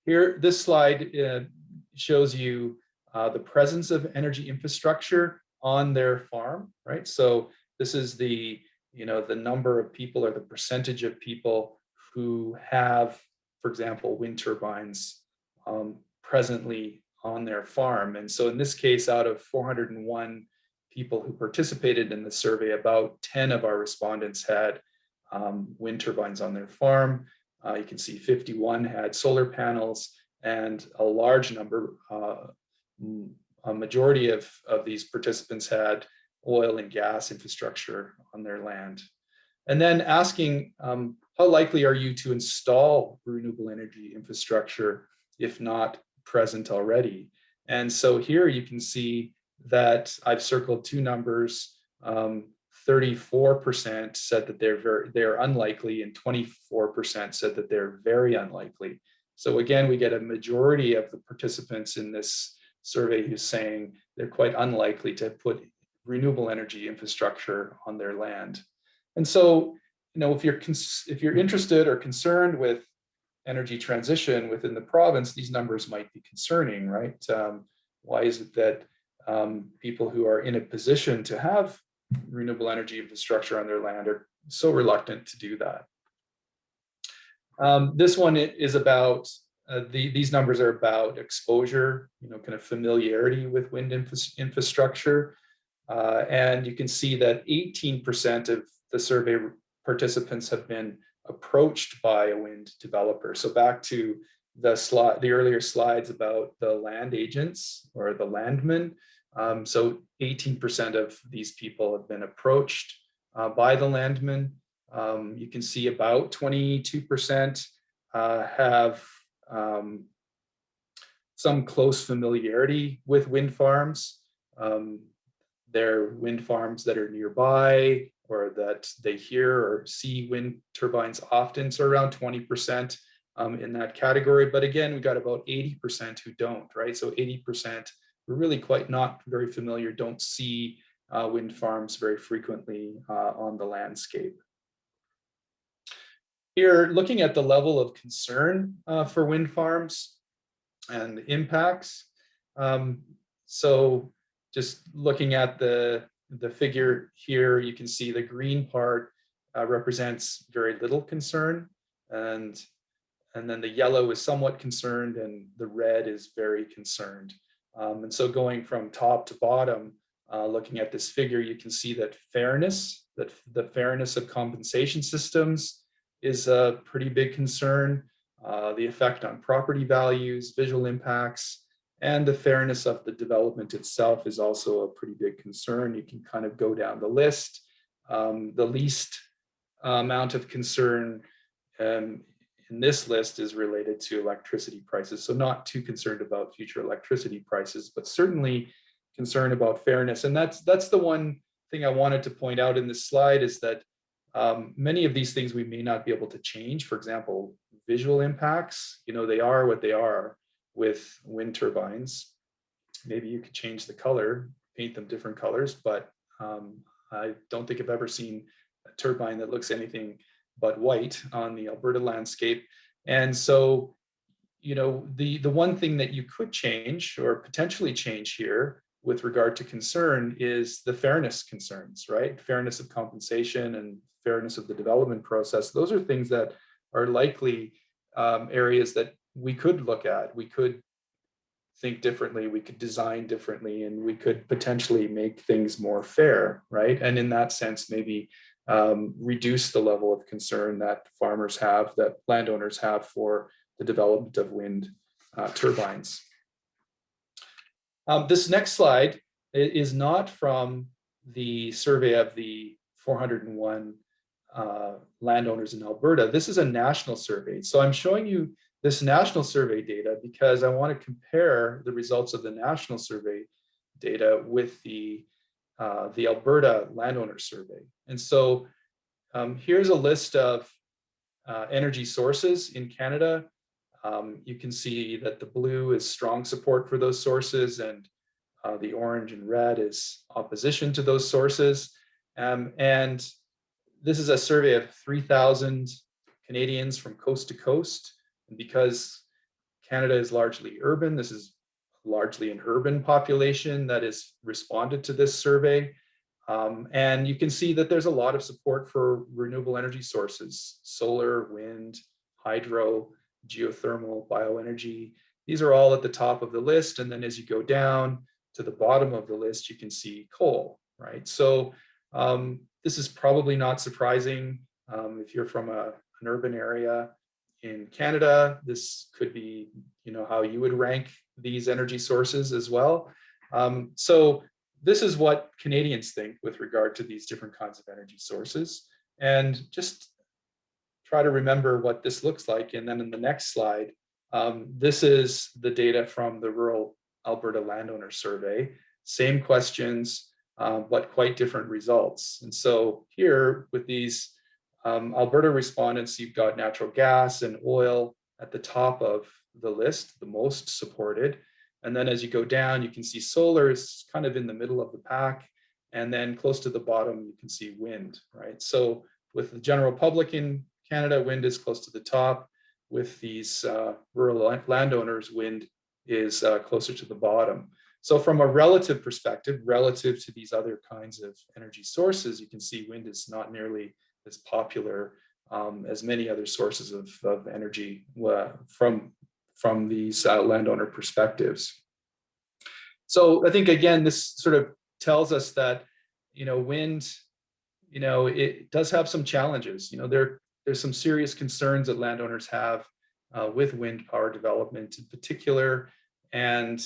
Here, this slide shows you the presence of energy infrastructure on their farm, right? So this is the number of people or the percentage of people who have, for example, wind turbines presently on their farm. And so in this case, out of 401 people who participated in the survey, about 10 of our respondents had wind turbines on their farm. You can see 51 had solar panels, and a large number, a majority of these participants had oil and gas infrastructure on their land. And then asking, how likely are you to install renewable energy infrastructure if not present already? And so here you can see that I've circled two numbers. 34% said that they're unlikely, and 24% said that they're very unlikely. So again, we get a majority of the participants in this survey who's saying they're quite unlikely to put renewable energy infrastructure on their land. And so, if you're interested or concerned with energy transition within the province, these numbers might be concerning, right? Why is it that people who are in a position to have renewable energy infrastructure on their land are so reluctant to do that? This one is about, these numbers are about exposure, kind of familiarity with wind infrastructure. And you can see that 18% of the survey participants have been approached by a wind developer. So back to the earlier slides about the land agents or the landmen. So 18% of these people have been approached by the landmen. You can see about 22% have some close familiarity with wind farms. They're wind farms that are nearby or that they hear or see wind turbines often, so around 20% in that category. But again, we got about 80% who don't, right? So 80% are really quite not very familiar, don't see wind farms very frequently on the landscape. Here, looking at the level of concern for wind farms and the impacts. So just looking at the figure here, you can see the green part represents very little concern, and then the yellow is somewhat concerned, and the red is very concerned. And so going from top to bottom, looking at this figure, you can see that the fairness of compensation systems is a pretty big concern. The effect on property values, visual impacts, and the fairness of the development itself is also a pretty big concern. You can kind of go down the list. The least amount of concern in this list is related to electricity prices. So not too concerned about future electricity prices, but certainly concerned about fairness. And that's the one thing I wanted to point out in this slide, is that many of these things we may not be able to change. For example, visual impacts, they are what they are with wind turbines. Maybe you could change the color, paint them different colors, but I don't think I've ever seen a turbine that looks anything but white on the Alberta landscape. And so, the one thing that you could change or potentially change here with regard to concern is the fairness concerns, right? Fairness of compensation and fairness of the development process. Those are things that are likely areas that we could look at. We could think differently, we could design differently, and we could potentially make things more fair, right? And in that sense, maybe reduce the level of concern that farmers have, that landowners have for the development of wind turbines. This next slide is not from the survey of the 401 landowners in Alberta. This is a national survey. So I'm showing you this national survey data because I want to compare the results of the national survey data with the Alberta landowner survey. And so here's a list of energy sources in Canada. You can see that the blue is strong support for those sources, and the orange and red is opposition to those sources. And this is a survey of 3,000 Canadians from coast to coast. And because Canada is largely urban, this is largely an urban population that has responded to this survey. And you can see that there's a lot of support for renewable energy sources: solar, wind, hydro, geothermal, bioenergy. These are all at the top of the list. And then as you go down to the bottom of the list, you can see coal, right? So this is probably not surprising. If you're from an urban area in Canada, this could be, how you would rank these energy sources as well. So this is what Canadians think with regard to these different kinds of energy sources. And just try to remember what this looks like. And then in the next slide, this is the data from the Rural Alberta Landowner Survey. Same questions, but quite different results. And so here with these Alberta respondents, you've got natural gas and oil at the top of the list, the most supported. And then as you go down, you can see solar is kind of in the middle of the pack. And then close to the bottom, you can see wind, right? So with the general public in Canada, wind is close to the top. With these rural landowners, wind is closer to the bottom. So from a relative perspective, relative to these other kinds of energy sources, you can see wind is not nearly as popular as many other sources of energy from these landowner perspectives. So I think, again, this sort of tells us that, wind, it does have some challenges. There's some serious concerns that landowners have with wind power development in particular. And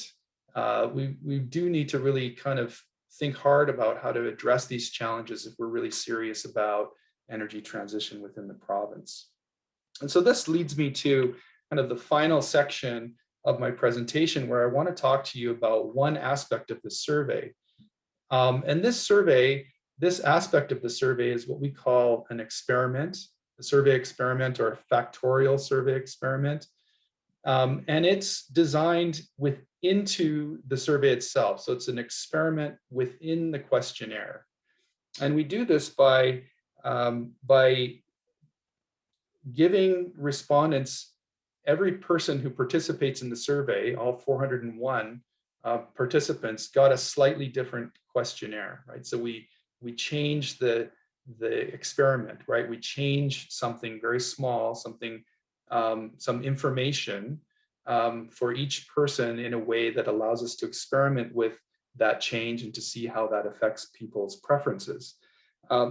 we do need to really kind of think hard about how to address these challenges if we're really serious about energy transition within the province. And so this leads me to kind of the final section of my presentation, where I want to talk to you about one aspect of the survey. And this aspect of the survey is what we call an experiment, a survey experiment, or a factorial survey experiment. And it's designed into the survey itself. So it's an experiment within the questionnaire. And we do this by giving respondents, every person who participates in the survey, all 401 participants, got a slightly different questionnaire, right? So we change the experiment, right? We change something very small, some information for each person in a way that allows us to experiment with that change and to see how that affects people's preferences.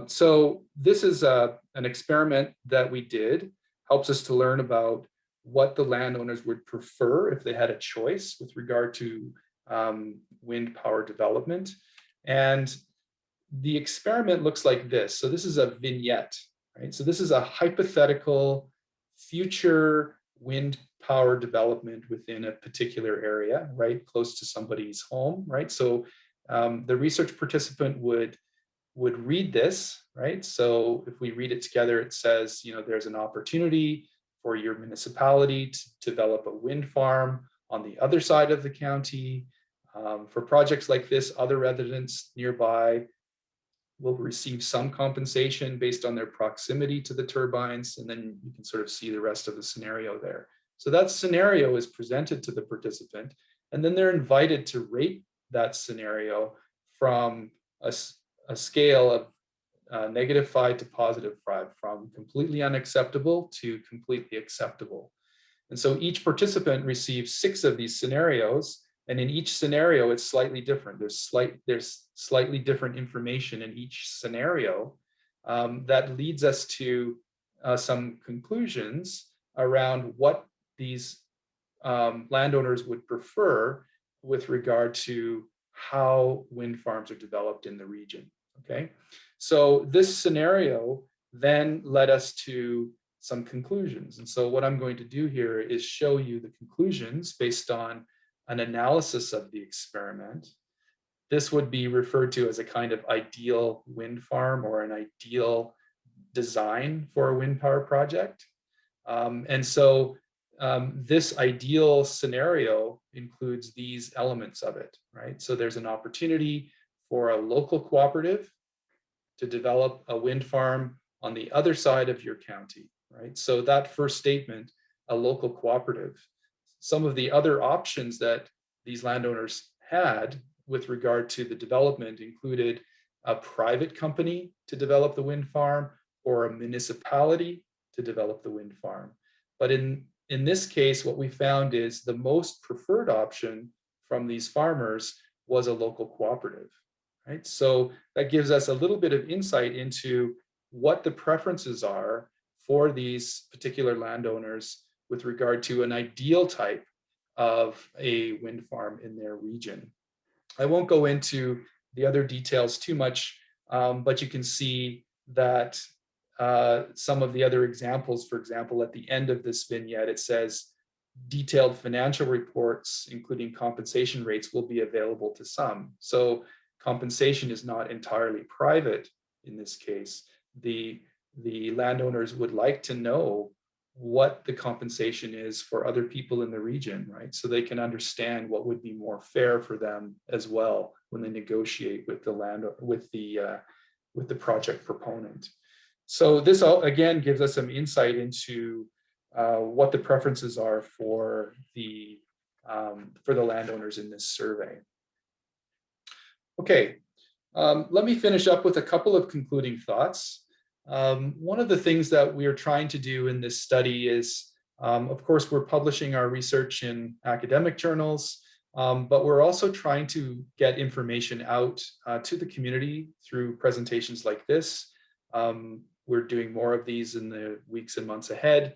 So this is an experiment that we did, helps us to learn about what the landowners would prefer if they had a choice with regard to wind power development. And the experiment looks like this. So this is a vignette, right? So this is a hypothetical future wind power development within a particular area, right? Close to somebody's home, right? So the research participant would read this, right? So if we read it together, it says, there's an opportunity for your municipality to develop a wind farm on the other side of the county. For projects like this, other residents nearby will receive some compensation based on their proximity to the turbines, and then you can sort of see the rest of the scenario there. So that scenario is presented to the participant, and then they're invited to rate that scenario from a scale of -5 to +5, from completely unacceptable to completely acceptable. And so each participant receives 6 of these scenarios, and in each scenario, it's slightly different. There's slightly different information in each scenario that leads us to some conclusions around what these landowners would prefer with regard to how wind farms are developed in the region. Okay, so this scenario then led us to some conclusions. And so what I'm going to do here is show you the conclusions based on an analysis of the experiment. This would be referred to as a kind of ideal wind farm or an ideal design for a wind power project. And so this ideal scenario includes these elements of it, right? So there's an opportunity for a local cooperative to develop a wind farm on the other side of your county, right? So that first statement, a local cooperative. Some of the other options that these landowners had with regard to the development included a private company to develop the wind farm or a municipality to develop the wind farm. But in this case, what we found is the most preferred option from these farmers was a local cooperative, right? So that gives us a little bit of insight into what the preferences are for these particular landowners with regard to an ideal type of a wind farm in their region. I won't go into the other details too much, but you can see that some of the other examples, for example, at the end of this vignette, it says detailed financial reports, including compensation rates, will be available to some. So compensation is not entirely private in this case. The landowners would like to know what the compensation is for other people in the region, right? So they can understand what would be more fair for them as well when they negotiate with the project proponent. So this again gives us some insight into what the preferences are for the landowners in this survey. Okay, let me finish up with a couple of concluding thoughts. One of the things that we are trying to do in this study is, of course, we're publishing our research in academic journals, but we're also trying to get information out to the community through presentations like this. We're doing more of these in the weeks and months ahead.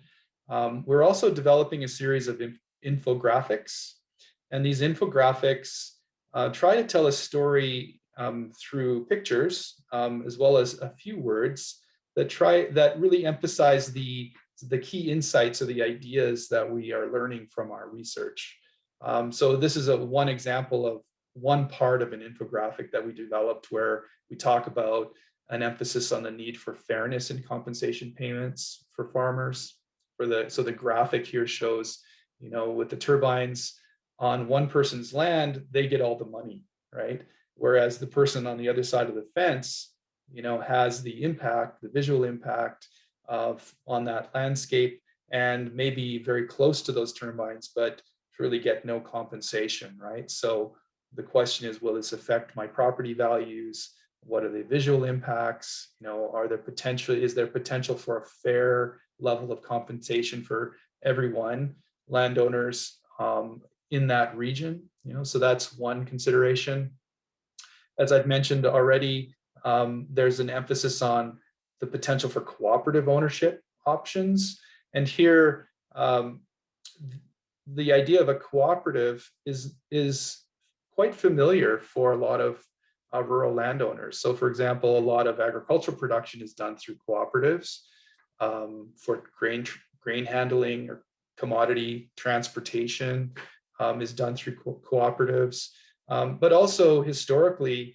We're also developing a series of infographics, and these infographics try to tell a story through pictures, as well as a few words that really emphasize the key insights or the ideas that we are learning from our research. So this is one example of one part of an infographic that we developed, where we talk about an emphasis on the need for fairness in compensation payments for farmers. So the graphic here shows, with the turbines on one person's land, they get all the money, right? Whereas the person on the other side of the fence, has the impact, the visual impact on that landscape, and maybe very close to those turbines, but really get no compensation, right? So the question is, will this affect my property values? What are the visual impacts? Is there potential for a fair level of compensation for everyone, landowners in that region? So that's one consideration. As I've mentioned already, there's an emphasis on the potential for cooperative ownership options. And here, the idea of a cooperative is quite familiar for a lot of rural landowners. So for example, a lot of agricultural production is done through cooperatives for grain handling, or commodity transportation is done through cooperatives. But also historically,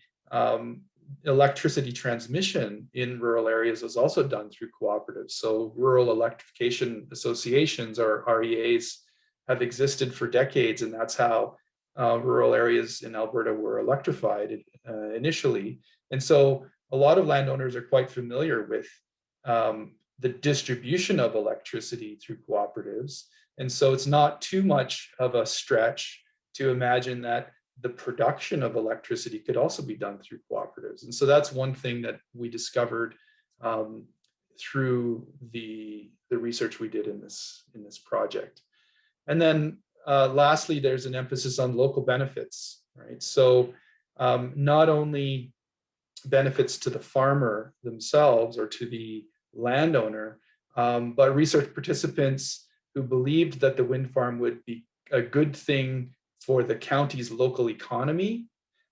electricity transmission in rural areas was also done through cooperatives. So rural electrification associations, or REAs, have existed for decades, and that's how rural areas in Alberta were electrified initially. And so a lot of landowners are quite familiar with the distribution of electricity through cooperatives. And so it's not too much of a stretch to imagine that the production of electricity could also be done through cooperatives. And so that's one thing that we discovered through the research we did in this project. And then lastly, there's an emphasis on local benefits, right? So not only benefits to the farmer themselves or to the landowner, but research participants who believed that the wind farm would be a good thing for the county's local economy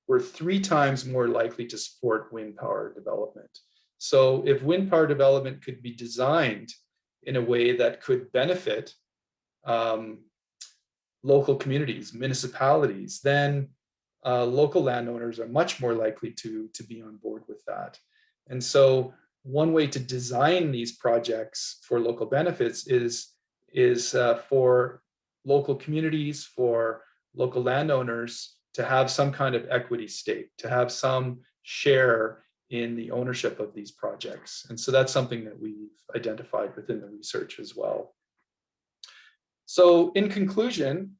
were 3 times more likely to support wind power development. So if wind power development could be designed in a way that could benefit local communities, municipalities, then local landowners are much more likely to be on board with that. And so one way to design these projects for local benefits is for local communities, for local landowners to have some kind of equity stake, to have some share in the ownership of these projects. And so that's something that we've identified within the research as well. So in conclusion,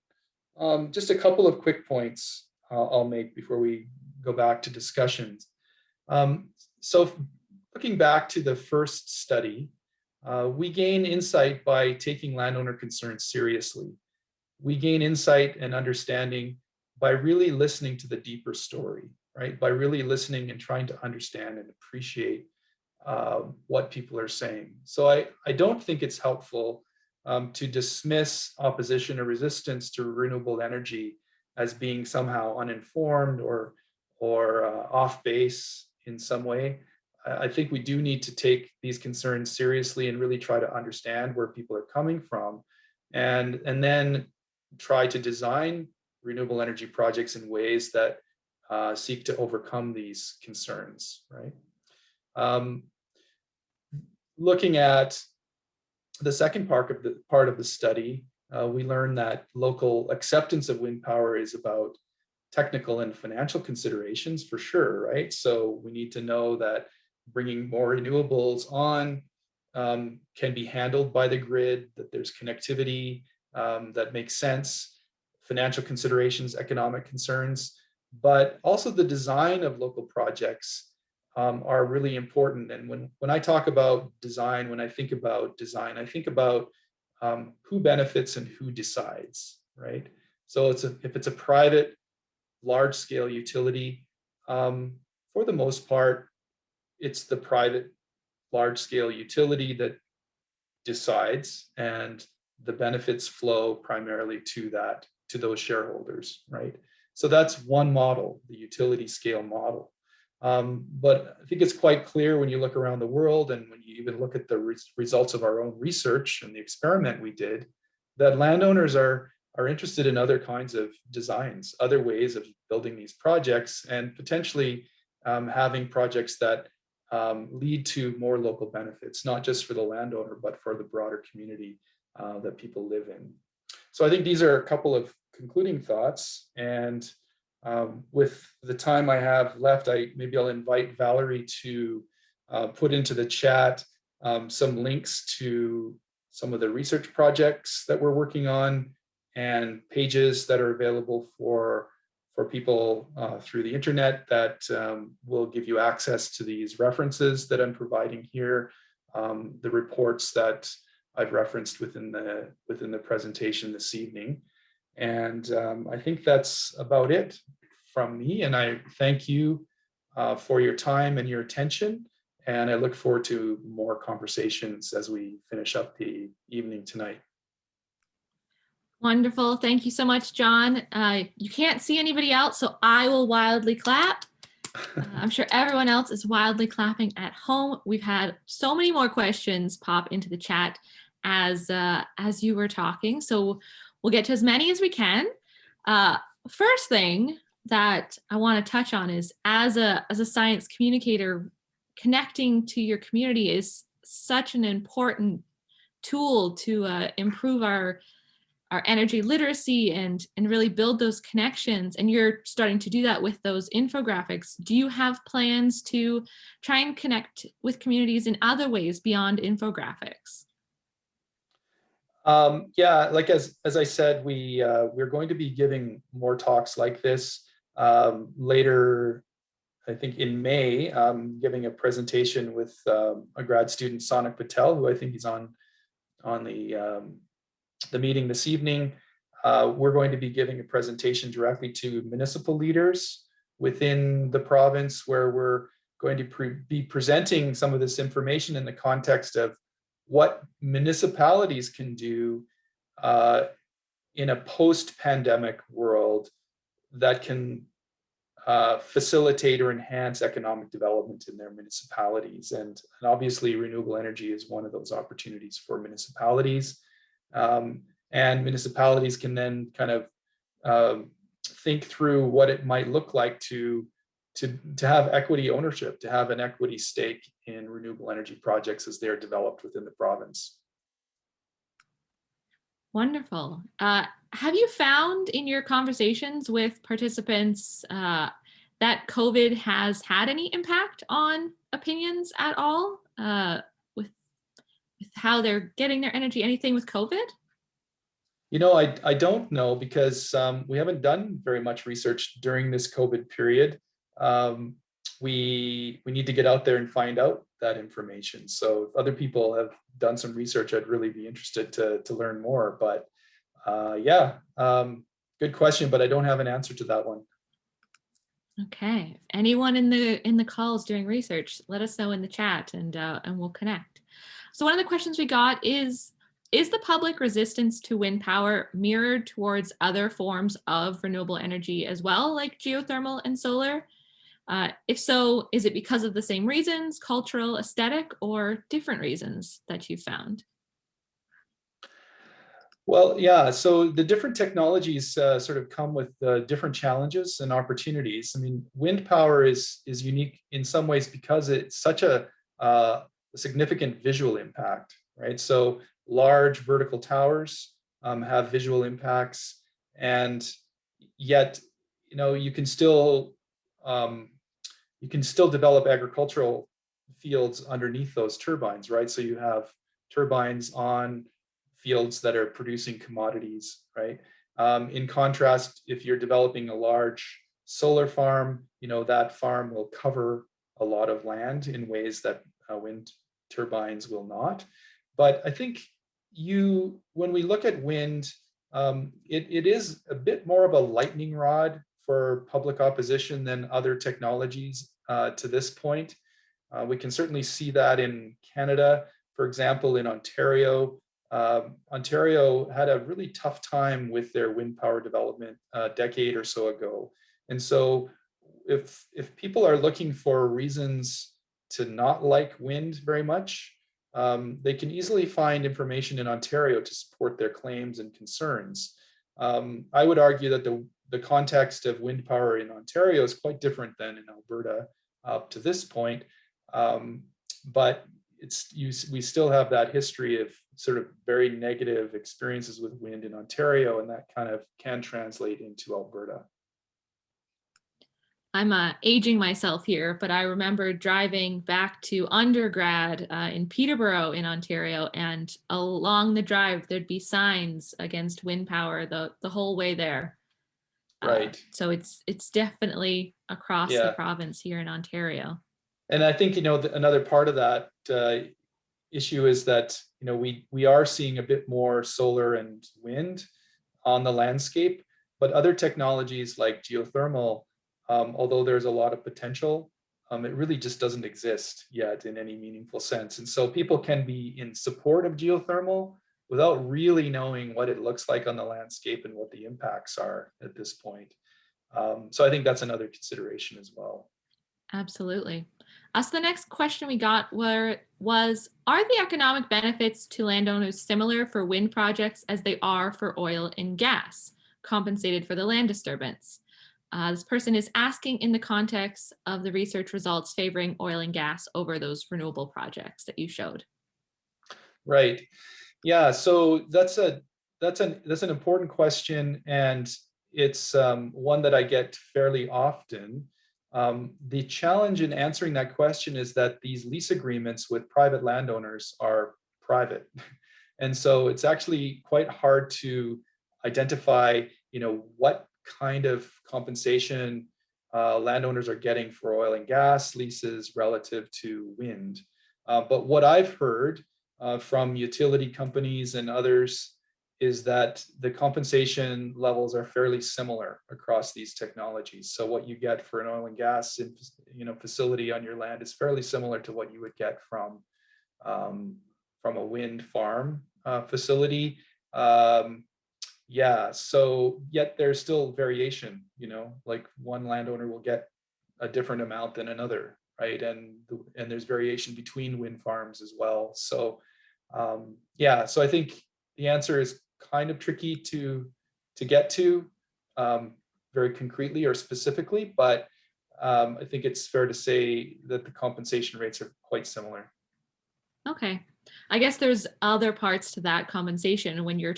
just a couple of quick points I'll make before we go back to discussions. So looking back to the first study, we gain insight by taking landowner concerns seriously. We gain insight and understanding by really listening to the deeper story, right? By really listening and trying to understand and appreciate what people are saying. So I don't think it's helpful to dismiss opposition or resistance to renewable energy as being somehow uninformed or off base in some way. I think we do need to take these concerns seriously and really try to understand where people are coming from, and then try to design renewable energy projects in ways that seek to overcome these concerns, right? Looking at the second part of the study, we learned that local acceptance of wind power is about technical and financial considerations for sure, right? So we need to know that bringing more renewables on can be handled by the grid, that there's connectivity that makes sense, financial considerations, economic concerns, but also the design of local projects are really important. And when I talk about design, when I think about design, I think about who benefits and who decides, right? So if it's a private large-scale utility, for the most part, it's the private large-scale utility that decides, and the benefits flow primarily to those shareholders, right? So that's one model, the utility scale model. But I think it's quite clear when you look around the world and when you even look at the results of our own research and the experiment we did, that landowners are interested in other kinds of designs, other ways of building these projects, and potentially having projects that lead to more local benefits, not just for the landowner, but for the broader community that people live in. So I think these are a couple of concluding thoughts. And with the time I have left, maybe I'll invite Valerie to put into the chat some links to some of the research projects that we're working on and pages that are available for people through the internet that will give you access to these references that I'm providing here, the reports that I've referenced within the presentation this evening. And I think that's about it from me. And I thank you for your time and your attention. And I look forward to more conversations as we finish up the evening tonight. Wonderful. Thank you so much, John. You can't see anybody else, so I will wildly clap. I'm sure everyone else is wildly clapping at home. We've had so many more questions pop into the chat as you were talking, so we'll get to as many as we can. First thing that I want to touch on is as a science communicator, connecting to your community is such an important tool to improve our energy literacy and really build those connections. And you're starting to do that with those infographics. Do you have plans to try and connect with communities in other ways beyond infographics? Yeah, like as I said, we're going to be giving more talks like this later. I think in May, giving a presentation with a grad student, Sonic Patel, who I think is on the meeting this evening. We're going to be giving a presentation directly to municipal leaders within the province, where we're going to be presenting some of this information in the context of what municipalities can do in a post-pandemic world that can facilitate or enhance economic development in their municipalities. And obviously renewable energy is one of those opportunities for municipalities. And municipalities can then kind of think through what it might look like to have equity ownership, to have an equity stake in renewable energy projects as they're developed within the province. Wonderful. Have you found in your conversations with participants that COVID has had any impact on opinions at all with how they're getting their energy, anything with COVID? You know, I don't know, because we haven't done very much research during this COVID period. We need to get out there and find out that information. So if other people have done some research, I'd really be interested to learn more. But yeah, good question, but I don't have an answer to that one. Okay. Anyone in the calls doing research, let us know in the chat and we'll connect. So one of the questions we got is the public resistance to wind power mirrored towards other forms of renewable energy as well, like geothermal and solar? If so, is it because of the same reasons, cultural, aesthetic, or different reasons that you found? Well, yeah, so the different technologies sort of come with different challenges and opportunities. I mean, wind power is unique in some ways because it's such a significant visual impact, right? So large vertical towers have visual impacts, and yet, you know, you can still develop agricultural fields underneath those turbines, right? So you have turbines on fields that are producing commodities, right? In contrast, if you're developing a large solar farm, you know, that farm will cover a lot of land in ways that wind turbines will not. But I think when we look at wind, it is a bit more of a lightning rod for public opposition than other technologies to this point. We can certainly see that in Canada. For example, in Ontario, Ontario had a really tough time with their wind power development a decade or so ago. And so if people are looking for reasons to not like wind very much, they can easily find information in Ontario to support their claims and concerns. I would argue that the context of wind power in Ontario is quite different than in Alberta up to this point. But we still have that history of sort of very negative experiences with wind in Ontario, and that kind of can translate into Alberta. I'm aging myself here, but I remember driving back to undergrad in Peterborough in Ontario, and along the drive there'd be signs against wind power the whole way there. Right. So it's definitely across the province here in Ontario. And I think, another part of that issue is that, we are seeing a bit more solar and wind on the landscape, but other technologies like geothermal, although there's a lot of potential, it really just doesn't exist yet in any meaningful sense. And so people can be in support of geothermal without really knowing what it looks like on the landscape and what the impacts are at this point. So I think that's another consideration as well. Absolutely. So the next question we got was, are the economic benefits to landowners similar for wind projects as they are for oil and gas, compensated for the land disturbance? This person is asking in the context of the research results favoring oil and gas over those renewable projects that you showed. Right. Yeah. So that's an important question, and it's one that I get fairly often. The challenge in answering that question is that these lease agreements with private landowners are private. And so it's actually quite hard to identify, what kind of compensation landowners are getting for oil and gas leases relative to wind. But what I've heard from utility companies and others is that the compensation levels are fairly similar across these technologies. So what you get for an oil and gas facility on your land is fairly similar to what you would get from a wind farm facility. So yet there's still variation, like one landowner will get a different amount than another, right? And there's variation between wind farms as well. So so I think the answer is kind of tricky to get to very concretely or specifically, but I think it's fair to say that the compensation rates are quite similar. Okay. I guess there's other parts to that compensation when you're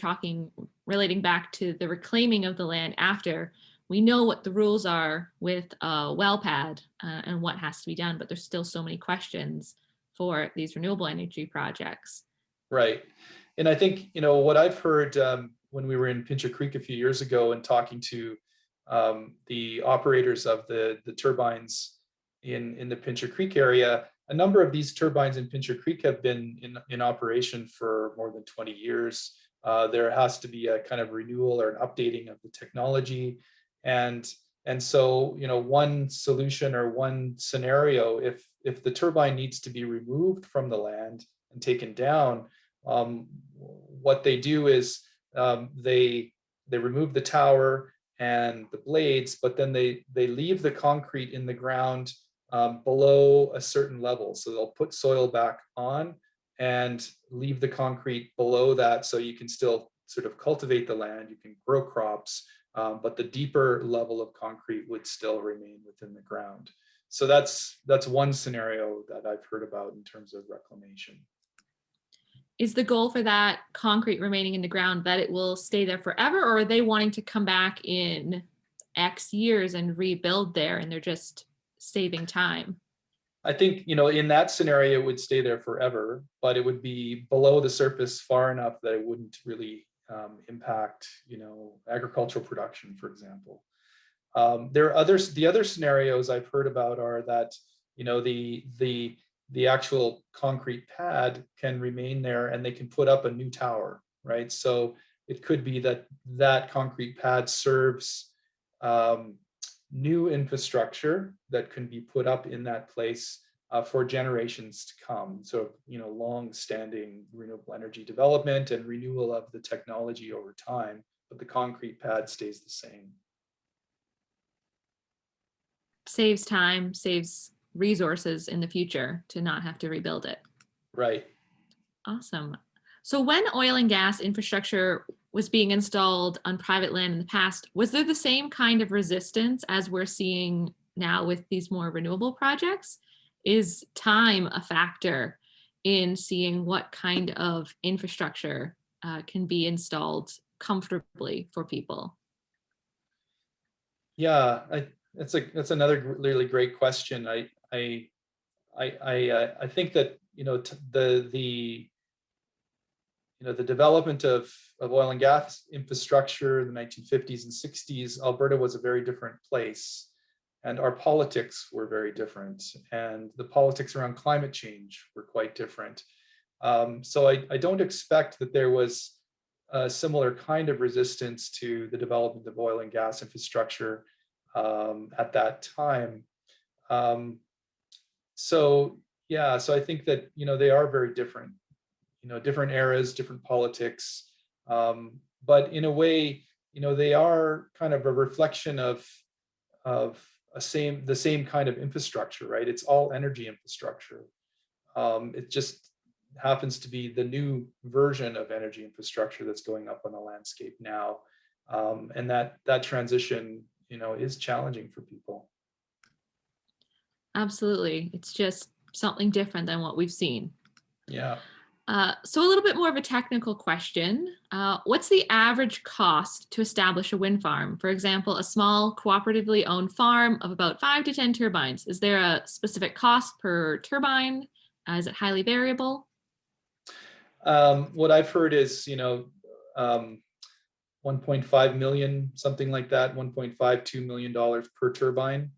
relating back to the reclaiming of the land after. We know what the rules are with a well pad and what has to be done, but there's still so many questions for these renewable energy projects. Right. And I think, what I've heard when we were in Pincher Creek a few years ago and talking to the operators of the turbines in the Pincher Creek area, a number of these turbines in Pincher Creek have been in operation for more than 20 years. There has to be a kind of renewal or an updating of the technology. And so, one solution or one scenario, if the turbine needs to be removed from the land and taken down, what they do is they remove the tower and the blades, but then they leave the concrete in the ground below a certain level. So they'll put soil back on and leave the concrete below that, so you can still sort of cultivate the land, you can grow crops, but the deeper level of concrete would still remain within the ground. So that's one scenario that I've heard about in terms of reclamation. Is the goal for that concrete remaining in the ground that it will stay there forever, or are they wanting to come back in X years and rebuild there and they're just saving time? I think, in that scenario, it would stay there forever, but it would be below the surface far enough that it wouldn't really impact, agricultural production, for example. There are the other scenarios I've heard about are that, the actual concrete pad can remain there and they can put up a new tower, right? So it could be that concrete pad serves new infrastructure that can be put up in that place for generations to come. So, long-standing renewable energy development and renewal of the technology over time, but the concrete pad stays the same. Saves time, saves resources in the future to not have to rebuild it. Right. Awesome. So when oil and gas infrastructure was being installed on private land in the past, was there the same kind of resistance as we're seeing now with these more renewable projects? Is time a factor in seeing what kind of infrastructure can be installed comfortably for people? Yeah, that's another really great question. I think that the development of oil and gas infrastructure in the 1950s and 60s, Alberta was a very different place, and our politics were very different, and the politics around climate change were quite different. So I don't expect that there was a similar kind of resistance to the development of oil and gas infrastructure at that time. So I think that they are very different. Different eras, different politics, but in a way, they are kind of a reflection of the same kind of infrastructure, right? It's all energy infrastructure. It just happens to be the new version of energy infrastructure that's going up on the landscape now, and that transition, is challenging for people. Absolutely, it's just something different than what we've seen. Yeah. So a little bit more of a technical question. What's the average cost to establish a wind farm? For example, a small cooperatively owned farm of about 5 to 10 turbines. Is there a specific cost per turbine? Is it highly variable? What I've heard is, 1.5 million, something like that, $1.52 million per turbine.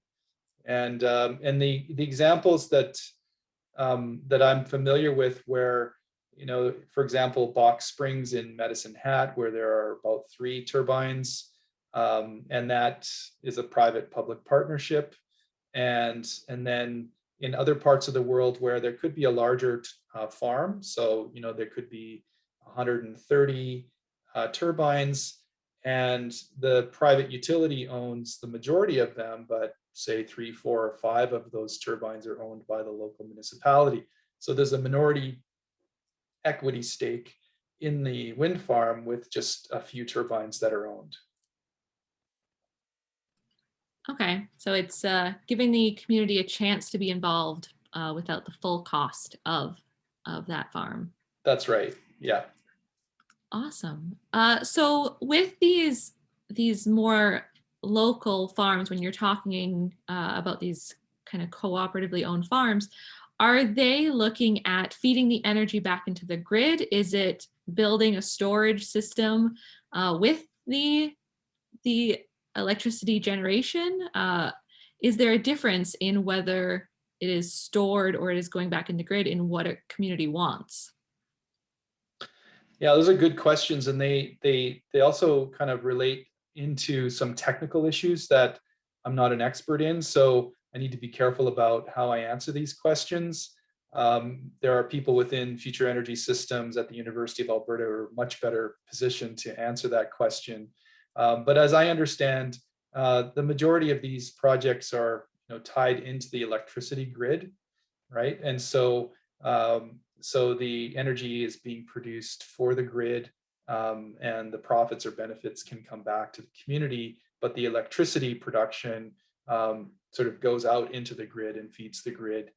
And the examples that I'm familiar with where, for example, Box Springs in Medicine Hat, where there are about 3 turbines, and that is a private-public partnership. And then in other parts of the world where there could be a larger farm, so there could be 130 turbines, and the private utility owns the majority of them, but say 3, 4, or 5 of those turbines are owned by the local municipality. So there's a minority equity stake in the wind farm with just a few turbines that are owned. Okay, so it's giving the community a chance to be involved without the full cost of that farm. That's right. Yeah. Awesome. So with these more local farms, when you're talking about these kind of cooperatively owned farms, are they looking at feeding the energy back into the grid? Is it building a storage system with the electricity generation? Is there a difference in whether it is stored or it is going back in the grid in what a community wants? Yeah, those are good questions, and they also kind of relate into some technical issues that I'm not an expert in, so I need to be careful about how I answer these questions. There are people within Future Energy Systems at the University of Alberta who are much better positioned to answer that question. But as I understand, the majority of these projects are tied into the electricity grid, right? And so the energy is being produced for the grid, and the profits or benefits can come back to the community, but the electricity production sort of goes out into the grid and feeds the grid,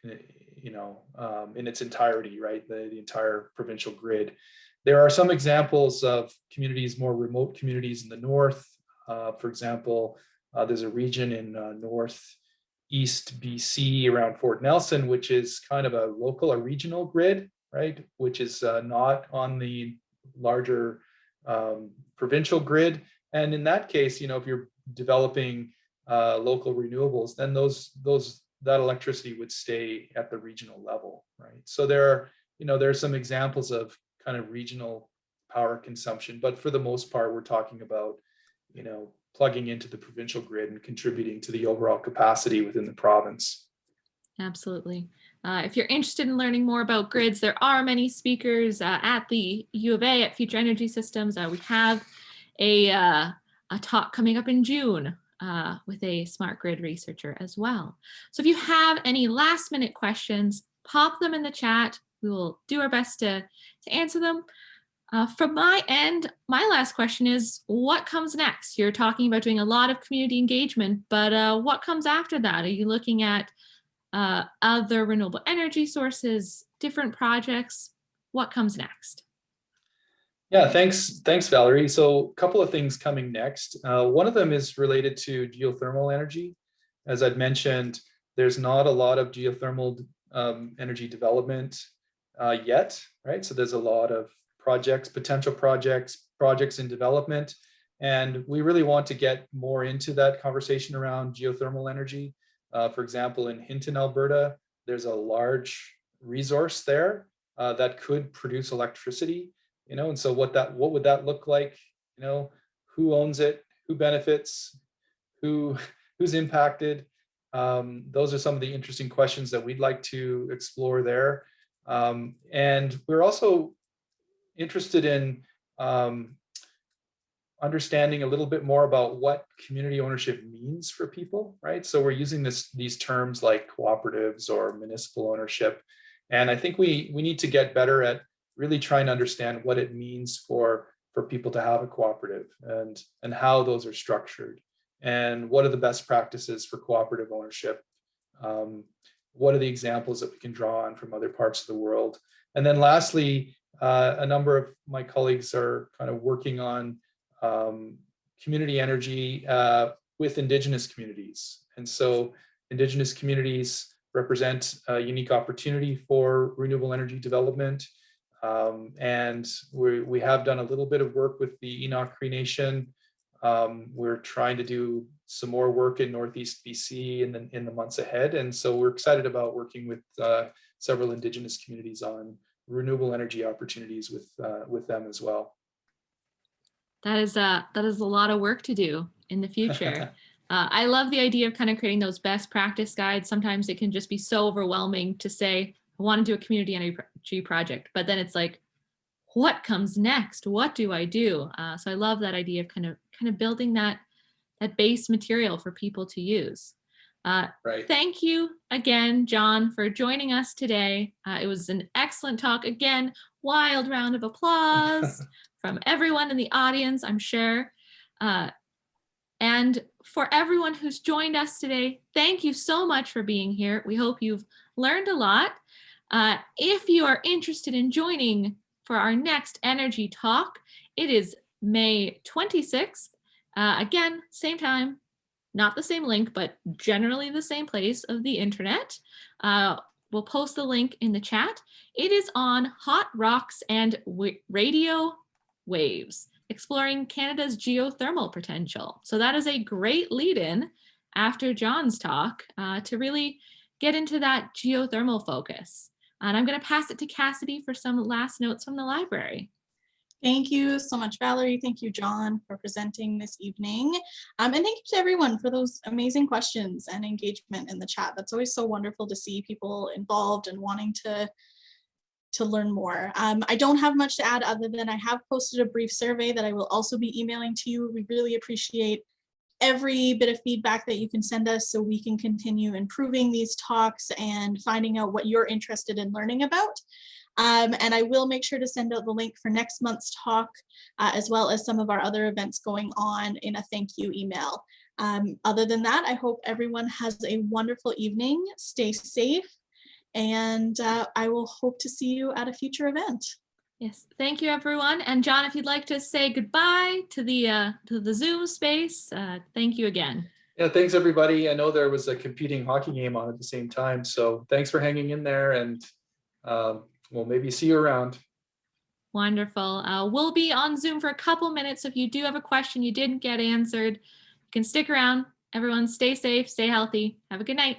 in its entirety, right? The entire provincial grid. There are some examples of communities, more remote communities in the north. For example, there's a region in northeast BC around Fort Nelson, which is kind of a regional grid, right? Which is not on the larger provincial grid. And in that case, if you're developing local renewables, then that electricity would stay at the regional level, right? So there are some examples of kind of regional power consumption, but for the most part, we're talking about plugging into the provincial grid and contributing to the overall capacity within the province. Absolutely. If you're interested in learning more about grids, there are many speakers at the U of A at Future Energy Systems. We have a talk coming up in June with a smart grid researcher as well. So if you have any last minute questions, pop them in the chat. We will do our best to answer them. From my end, my last question is, what comes next? You're talking about doing a lot of community engagement, but what comes after that? Are you looking at other renewable energy sources, different projects? What comes next? Yeah, thanks, Valerie. So a couple of things coming next. One of them is related to geothermal energy. As I'd mentioned, there's not a lot of geothermal energy development yet, right? So there's a lot of projects, potential projects in development. And we really want to get more into that conversation around geothermal energy. For example, in Hinton, Alberta, there's a large resource there that could produce electricity, and so what would that look like? Who owns it, who benefits, who's impacted? Those are some of the interesting questions that we'd like to explore there. And we're also interested in understanding a little bit more about what community ownership means for people, right? So we're using these terms like cooperatives or municipal ownership. And I think we need to get better at really trying to understand what it means for people to have a cooperative and how those are structured and what are the best practices for cooperative ownership. What are the examples that we can draw on from other parts of the world? And then lastly, a number of my colleagues are kind of working on community energy with Indigenous communities. And so Indigenous communities represent a unique opportunity for renewable energy development. And we have done a little bit of work with the Enoch Cree Nation. We're trying to do some more work in Northeast BC in the months ahead. And so we're excited about working with several Indigenous communities on renewable energy opportunities with them as well. That is a lot of work to do in the future. I love the idea of kind of creating those best practice guides. Sometimes it can just be so overwhelming to say, I want to do a community energy project, but then it's like, what comes next? What do I do? So I love that idea of kind of building that base material for people to use. Right. Thank you again, John, for joining us today. It was an excellent talk. Again, wild round of applause from everyone in the audience, I'm sure. And for everyone who's joined us today, thank you so much for being here. We hope you've learned a lot. If you are interested in joining for our next energy talk, it is May 26th. Again, same time, not the same link, but generally the same place of the internet. We'll post the link in the chat. It is on Hot Rocks and Radio Waves, exploring Canada's geothermal potential. So that is a great lead-in after John's talk to really get into that geothermal focus. And I'm going to pass it to Cassidy for some last notes from the library. Thank you so much, Valerie. Thank you, John, for presenting this evening. And thank you to everyone for those amazing questions and engagement in the chat. That's always so wonderful to see people involved and wanting to learn more. I don't have much to add other than I have posted a brief survey that I will also be emailing to you. We really appreciate every bit of feedback that you can send us so we can continue improving these talks and finding out what you're interested in learning about. And I will make sure to send out the link for next month's talk, as well as some of our other events going on in a thank you email. Other than that, I hope everyone has a wonderful evening. Stay safe, and I will hope to see you at a future event. Yes, thank you, everyone. And John, if you'd like to say goodbye to the Zoom space, thank you again. Yeah, thanks, everybody. I know there was a competing hockey game on at the same time, so thanks for hanging in there, and we'll maybe see you around. Wonderful. We'll be on Zoom for a couple minutes. So if you do have a question you didn't get answered, you can stick around. Everyone stay safe, stay healthy. Have a good night.